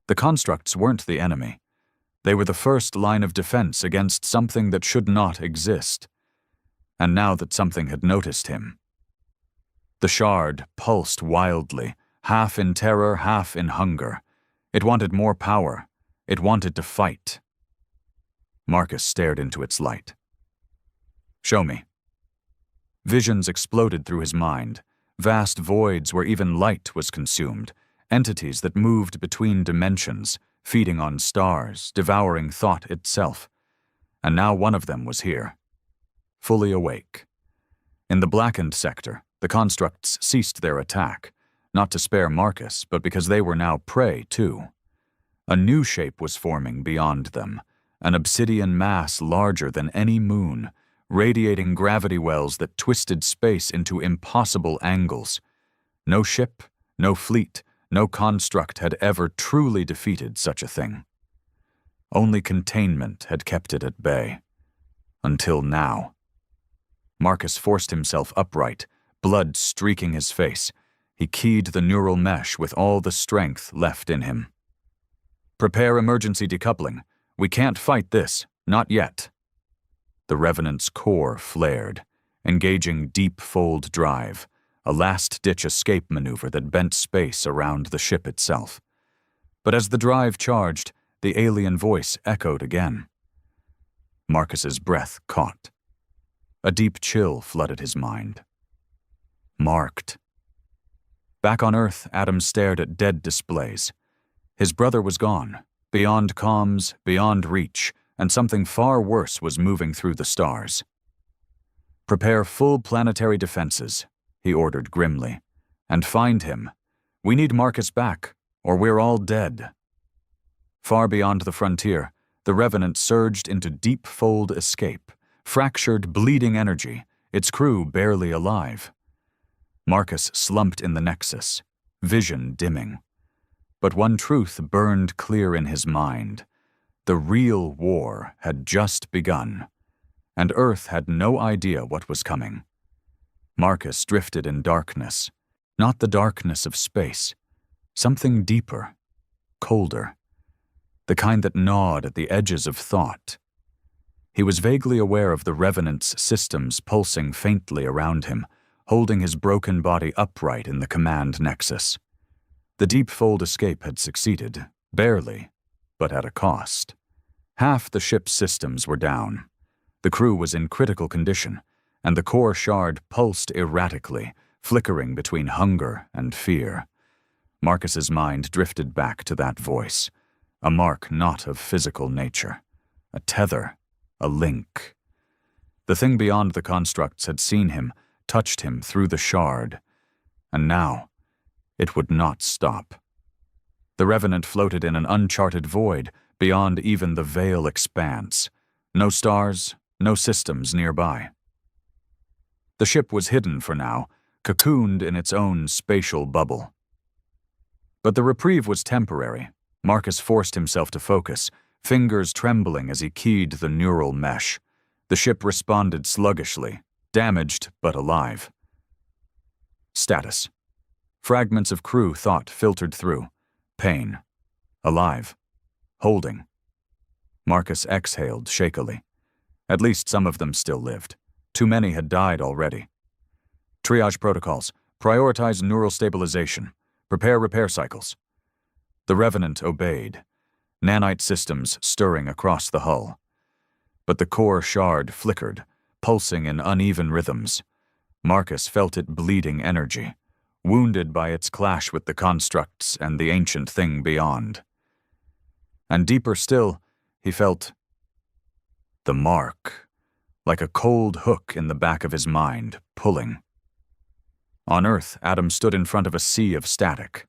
The constructs weren't the enemy. They were the first line of defense against something that should not exist. And now that something had noticed him. The shard pulsed wildly, half in terror, half in hunger. It wanted more power. It wanted to fight. Marcus stared into its light. "Show me." Visions exploded through his mind, vast voids where even light was consumed, entities that moved between dimensions, feeding on stars, devouring thought itself. And now one of them was here, fully awake. In the blackened sector, the constructs ceased their attack, not to spare Marcus, but because they were now prey too. A new shape was forming beyond them, an obsidian mass larger than any moon, radiating gravity wells that twisted space into impossible angles. No ship, no fleet, no construct had ever truly defeated such a thing. Only containment had kept it at bay. Until now. Marcus forced himself upright, blood streaking his face. He keyed the neural mesh with all the strength left in him. "Prepare emergency decoupling. We can't fight this, not yet." The Revenant's core flared, engaging deep fold drive, a last-ditch escape maneuver that bent space around the ship itself. But as the drive charged, the alien voice echoed again. Marcus's breath caught. A deep chill flooded his mind. Marked. Back on Earth, Adam stared at dead displays. His brother was gone, beyond comms, beyond reach, and something far worse was moving through the stars. "Prepare full planetary defenses," he ordered grimly. "And find him. We need Marcus back, or we're all dead." Far beyond the frontier, the Revenant surged into deep fold escape, fractured, bleeding energy, its crew barely alive. Marcus slumped in the nexus, vision dimming. But one truth burned clear in his mind. The real war had just begun, and Earth had no idea what was coming. Marcus drifted in darkness, not the darkness of space, something deeper, colder, the kind that gnawed at the edges of thought. He was vaguely aware of the Revenant's systems pulsing faintly around him, holding his broken body upright in the command nexus. The deep fold escape had succeeded, barely, but at a cost. Half the ship's systems were down. The crew was in critical condition, and the core shard pulsed erratically, flickering between hunger and fear. Marcus's mind drifted back to that voice, a mark not of physical nature, a tether, a link. The thing beyond the constructs had seen him, touched him through the shard, and now it would not stop. The Revenant floated in an uncharted void beyond even the Veil expanse. No stars, no systems nearby. The ship was hidden for now, cocooned in its own spatial bubble. But the reprieve was temporary. Marcus forced himself to focus, fingers trembling as he keyed the neural mesh. The ship responded sluggishly, damaged but alive. Status. Fragments of crew thought filtered through. Pain. Alive. Holding. Marcus exhaled shakily. At least some of them still lived. Too many had died already. Triage protocols. Prioritize neural stabilization. Prepare repair cycles. The Revenant obeyed, nanite systems stirring across the hull. But the core shard flickered, pulsing in uneven rhythms. Marcus felt it bleeding energy, wounded by its clash with the constructs and the ancient thing beyond. And deeper still, he felt the mark, like a cold hook in the back of his mind, pulling. On Earth, Adam stood in front of a sea of static.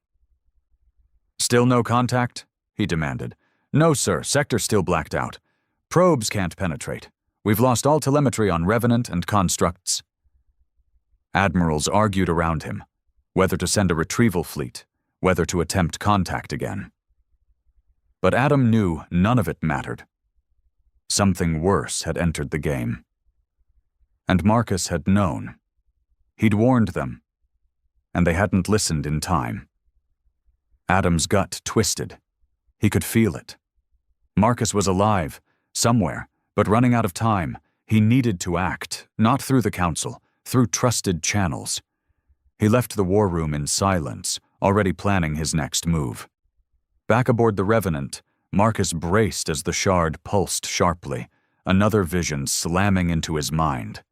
"Still no contact?" he demanded. "No, sir. Sector still blacked out. Probes can't penetrate. We've lost all telemetry on Revenant and constructs." Admirals argued around him, whether to send a retrieval fleet, whether to attempt contact again. But Adam knew none of it mattered. Something worse had entered the game. And Marcus had known. He'd warned them, and they hadn't listened in time. Adam's gut twisted. He could feel it. Marcus was alive, somewhere, but running out of time. He needed to act, not through the council, through trusted channels. He left the war room in silence, already planning his next move. Back aboard the Revenant, Marcus braced as the shard pulsed sharply, another vision slamming into his mind.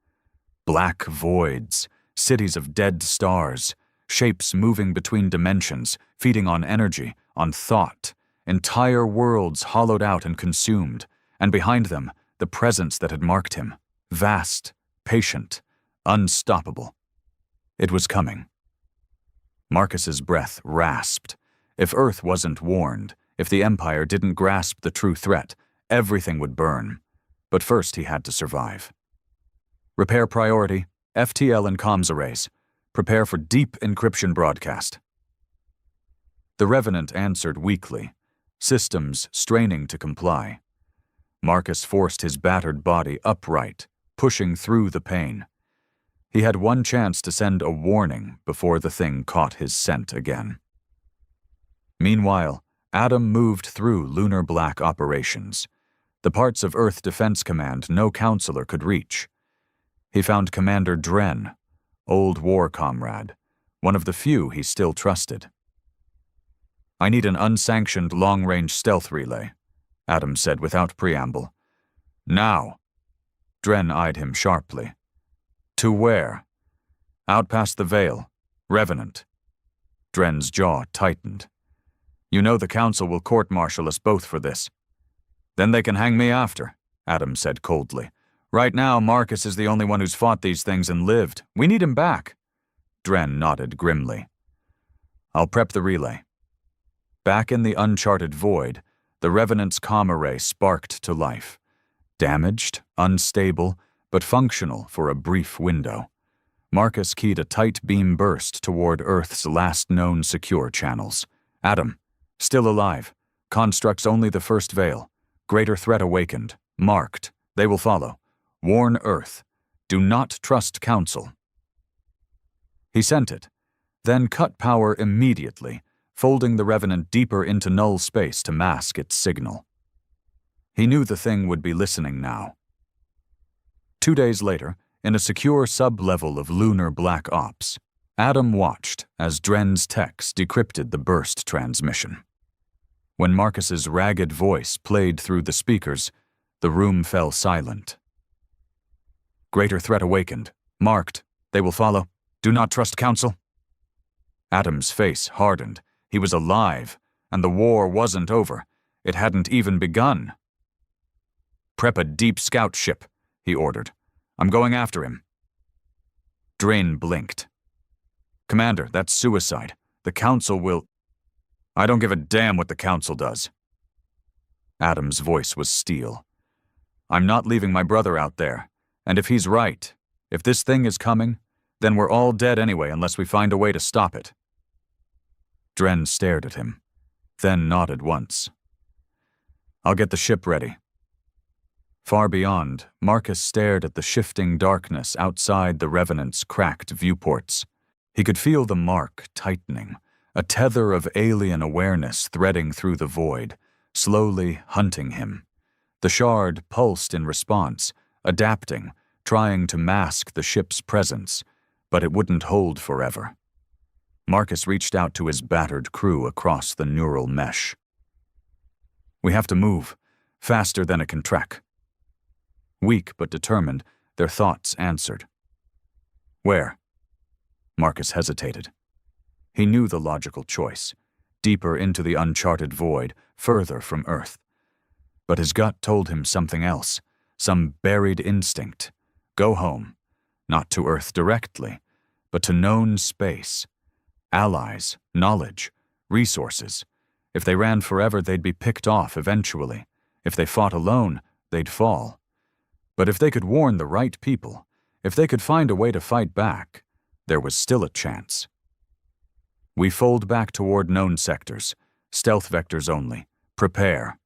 Black voids, cities of dead stars, shapes moving between dimensions, feeding on energy, on thought, entire worlds hollowed out and consumed, and behind them, the presence that had marked him, vast, patient, unstoppable. It was coming. Marcus's breath rasped. If Earth wasn't warned, if the Empire didn't grasp the true threat, everything would burn. But first he had to survive. Repair priority, FTL and comms arrays. Prepare for deep encryption broadcast. The Revenant answered weakly, systems straining to comply. Marcus forced his battered body upright, pushing through the pain. He had one chance to send a warning before the thing caught his scent again. Meanwhile, Adam moved through lunar black operations, the parts of Earth Defense Command no counselor could reach. He found Commander Dren, old war comrade, one of the few he still trusted. "I need an unsanctioned long-range stealth relay," Adam said without preamble. "Now." Dren eyed him sharply. "To where?" "Out past the Veil. Revenant." Dren's jaw tightened. "You know the Council will court-martial us both for this." "Then they can hang me after," Adam said coldly. "Right now, Marcus is the only one who's fought these things and lived. We need him back." Dren nodded grimly. "I'll prep the relay." Back in the uncharted void, the Revenant's comm array sparked to life. Damaged, unstable, but functional for a brief window. Marcus keyed a tight beam burst toward Earth's last known secure channels. Adam, still alive. Constructs only the first veil. Greater threat awakened. Marked. They will follow. Warn Earth. Do not trust Council. He sent it, then cut power immediately, folding the Revenant deeper into null space to mask its signal. He knew the thing would be listening now. 2 days later, in a secure sub-level of lunar black ops, Adam watched as Dren's techs decrypted the burst transmission. When Marcus's ragged voice played through the speakers, the room fell silent. Greater threat awakened. Marked. They will follow. Do not trust council. Adam's face hardened. He was alive, and the war wasn't over. It hadn't even begun. Prep a deep scout ship, he ordered. I'm going after him. Drain blinked. Commander, that's suicide. The council will... I don't give a damn what the council does. Adam's voice was steel. I'm not leaving my brother out there. And if he's right, if this thing is coming, then we're all dead anyway unless we find a way to stop it. Dren stared at him, then nodded once. I'll get the ship ready. Far beyond, Marcus stared at the shifting darkness outside the Revenant's cracked viewports. He could feel the mark tightening, a tether of alien awareness threading through the void, slowly hunting him. The shard pulsed in response, adapting, trying to mask the ship's presence, but it wouldn't hold forever. Marcus reached out to his battered crew across the neural mesh. We have to move, faster than it can track. Weak but determined, their thoughts answered. Where? Marcus hesitated. He knew the logical choice, deeper into the uncharted void, further from Earth. But his gut told him something else, some buried instinct. Go home, not to Earth directly, but to known space. Allies, knowledge, resources. If they ran forever, they'd be picked off eventually. If they fought alone, they'd fall. But if they could warn the right people, if they could find a way to fight back, there was still a chance. We fold back toward known sectors, stealth vectors only. Prepare.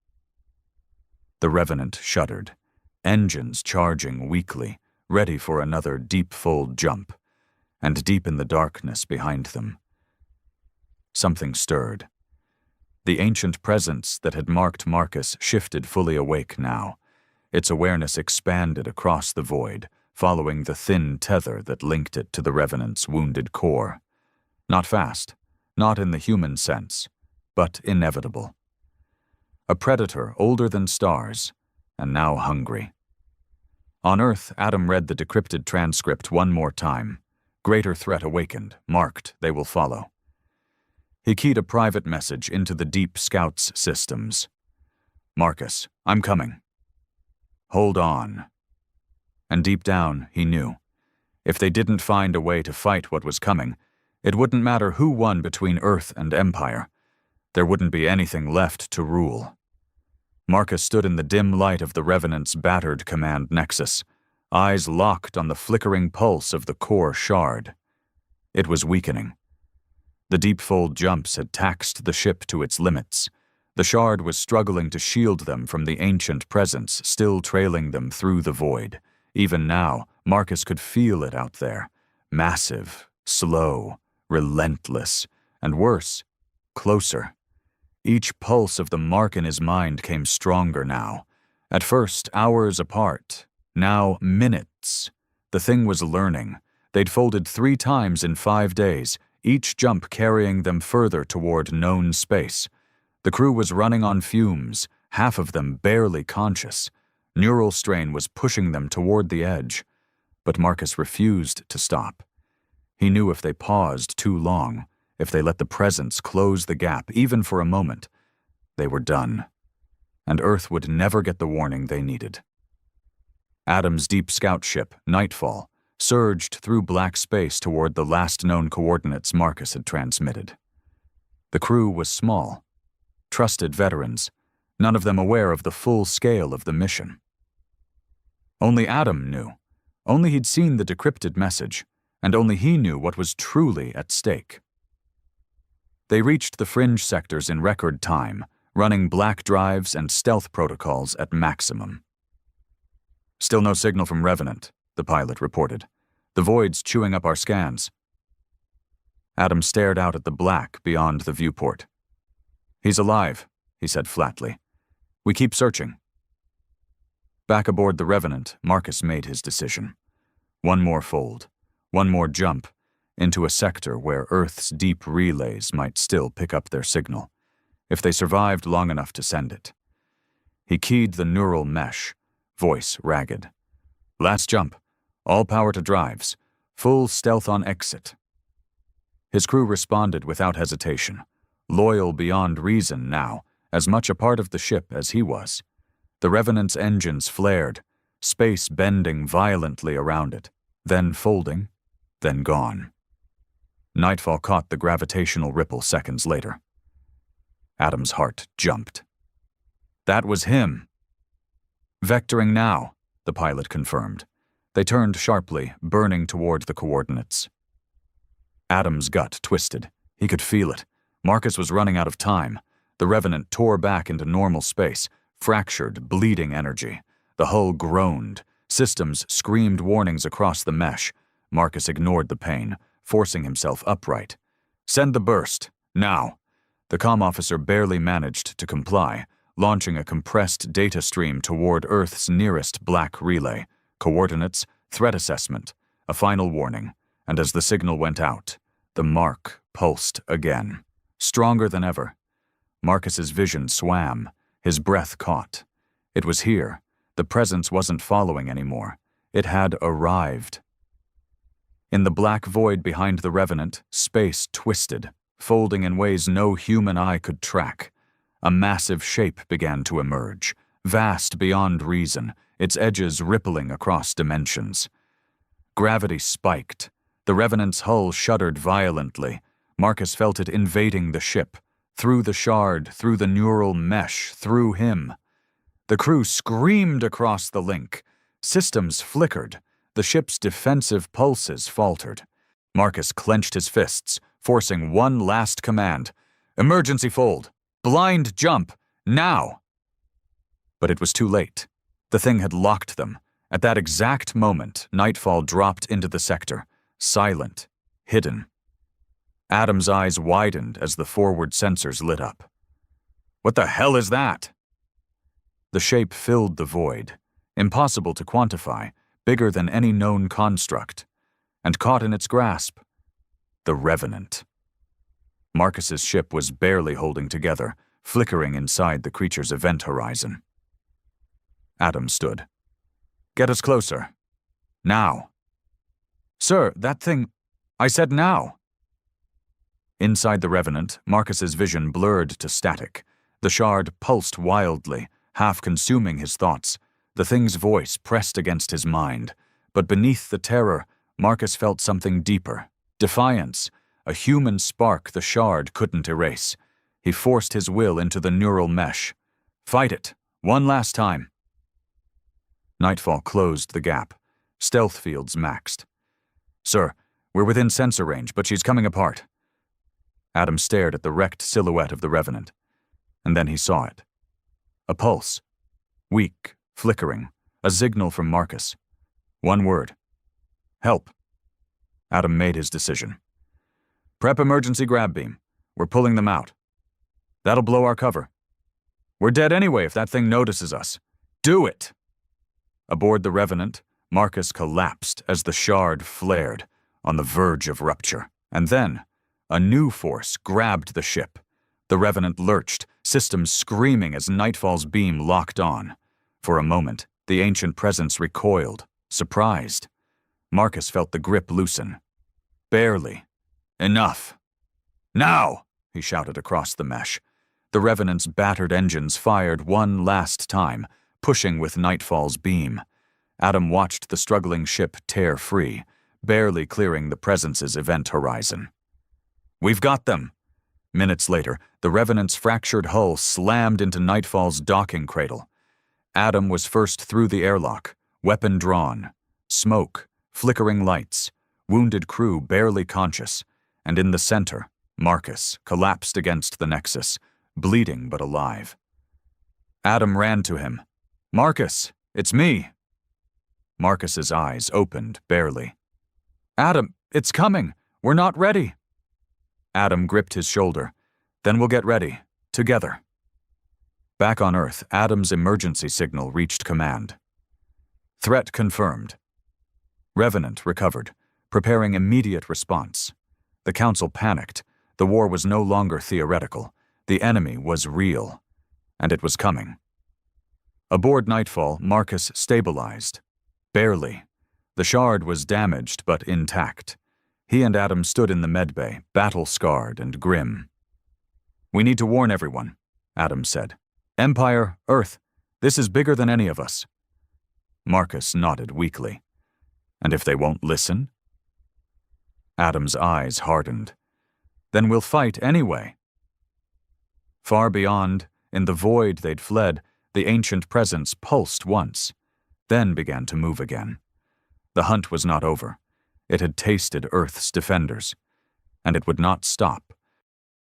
The Revenant shuddered, engines charging weakly, ready for another deep fold jump, and deep in the darkness behind them. Something stirred. The ancient presence that had marked Marcus shifted fully awake now. Its awareness expanded across the void, following the thin tether that linked it to the Revenant's wounded core. Not fast, not in the human sense, but inevitable. A predator older than stars, and now hungry. On Earth, Adam read the decrypted transcript one more time. Greater threat awakened, marked, they will follow. He keyed a private message into the Deep Scout's systems. Marcus, I'm coming. Hold on. And deep down, he knew. If they didn't find a way to fight what was coming, it wouldn't matter who won between Earth and Empire. There wouldn't be anything left to rule. Marcus stood in the dim light of the Revenant's battered command nexus, eyes locked on the flickering pulse of the core shard. It was weakening. The deep fold jumps had taxed the ship to its limits. The shard was struggling to shield them from the ancient presence still trailing them through the void. Even now, Marcus could feel it out there. Massive, slow, relentless, and worse, closer. Each pulse of the mark in his mind came stronger now. At first, hours apart. Now, minutes. The thing was learning. They'd folded 3 times in 5 days, each jump carrying them further toward known space. The crew was running on fumes, half of them barely conscious. Neural strain was pushing them toward the edge. But Marcus refused to stop. He knew if they paused too long, if they let the presence close the gap even for a moment, they were done. And Earth would never get the warning they needed. Adam's deep scout ship, Nightfall, surged through black space toward the last known coordinates Marcus had transmitted. The crew was small, trusted veterans, none of them aware of the full scale of the mission. Only Adam knew. Only he'd seen the decrypted message, and only he knew what was truly at stake. They reached the fringe sectors in record time, running black drives and stealth protocols at maximum. Still no signal from Revenant, the pilot reported. The void's chewing up our scans. Adam stared out at the black beyond the viewport. He's alive, he said flatly. We keep searching. Back aboard the Revenant, Marcus made his decision. One more fold, one more jump, into a sector where Earth's deep relays might still pick up their signal. if they survived long enough to send it. He keyed the neural mesh, voice ragged. Last jump. All power to drives. Full stealth on exit. His crew responded without hesitation, loyal beyond reason now, as much a part of the ship as he was. The Revenant's engines flared, space bending violently around it, then folding, then gone. Nightfall caught the gravitational ripple seconds later. Adam's heart jumped. That was him. Vectoring now, the pilot confirmed. They turned sharply, burning toward the coordinates. Adam's gut twisted. He could feel it. Marcus was running out of time. The Revenant tore back into normal space, fractured, bleeding energy. The hull groaned. Systems screamed warnings across the mesh. Marcus ignored the pain, forcing himself upright. Send the burst, now. The comm officer barely managed to comply, launching a compressed data stream toward Earth's nearest black relay. Coordinates, threat assessment, a final warning, and as the signal went out, the mark pulsed again. Stronger than ever. Marcus's vision swam, his breath caught. It was here. The presence wasn't following anymore. It had arrived. In the black void behind the Revenant, space twisted, folding in ways no human eye could track. A massive shape began to emerge, vast beyond reason, its edges rippling across dimensions. Gravity spiked. The Revenant's hull shuddered violently. Marcus felt it invading the ship, through the shard, through the neural mesh, through him. The crew screamed across the link. Systems flickered. The ship's defensive pulses faltered. Marcus clenched his fists, forcing one last command. Emergency fold. Blind jump. Now! But it was too late. The thing had locked them. At that exact moment, Nightfall dropped into the sector, silent, hidden. Adam's eyes widened as the forward sensors lit up. What the hell is that? The shape filled the void, impossible to quantify, bigger than any known construct, and caught in its grasp, the Revenant. Marcus's ship was barely holding together, flickering inside the creature's event horizon. Adam stood. Get us closer. Now. Sir, that thing... I said now. Inside the Revenant, Marcus's vision blurred to static. The shard pulsed wildly, half consuming his thoughts. The thing's voice pressed against his mind. But beneath the terror, Marcus felt something deeper. Defiance. A human spark the shard couldn't erase. He forced his will into the neural mesh. Fight it. One last time. Nightfall closed the gap. Stealth fields maxed. Sir, we're within sensor range, but she's coming apart. Adam stared at the wrecked silhouette of the Revenant. And then he saw it. A pulse. Weak, flickering. A signal from Marcus. One word. Help. Adam made his decision. Prep emergency grab beam. We're pulling them out. That'll blow our cover. We're dead anyway if that thing notices us. Do it! Aboard the Revenant, Marcus collapsed as the shard flared, on the verge of rupture. And then, a new force grabbed the ship. The Revenant lurched, systems screaming as Nightfall's beam locked on. For a moment, the ancient presence recoiled, surprised. Marcus felt the grip loosen. Barely. Enough. Now! He shouted across the mesh. The Revenant's battered engines fired one last time, pushing with Nightfall's beam. Adam watched the struggling ship tear free, barely clearing the Presence's event horizon. We've got them! Minutes later, the Revenant's fractured hull slammed into Nightfall's docking cradle. Adam was first through the airlock, weapon drawn. Smoke, flickering lights, wounded crew barely conscious, and in the center, Marcus collapsed against the Nexus, bleeding but alive. Adam ran to him. Marcus, it's me. Marcus's eyes opened barely. Adam, it's coming. We're not ready. Adam gripped his shoulder. Then we'll get ready. Together. Back on Earth, Adam's emergency signal reached command. Threat confirmed. Revenant recovered, preparing immediate response. The Council panicked. The war was no longer theoretical. The enemy was real, and it was coming. Aboard Nightfall, Marcus stabilized. Barely. The shard was damaged but intact. He and Adam stood in the medbay, battle-scarred and grim. "We need to warn everyone," Adam said. "Empire, Earth, this is bigger than any of us." Marcus nodded weakly. "And if they won't listen?" Adam's eyes hardened. "Then we'll fight anyway." Far beyond, in the void they'd fled, the ancient presence pulsed once, then began to move again. The hunt was not over. It had tasted Earth's defenders, and it would not stop.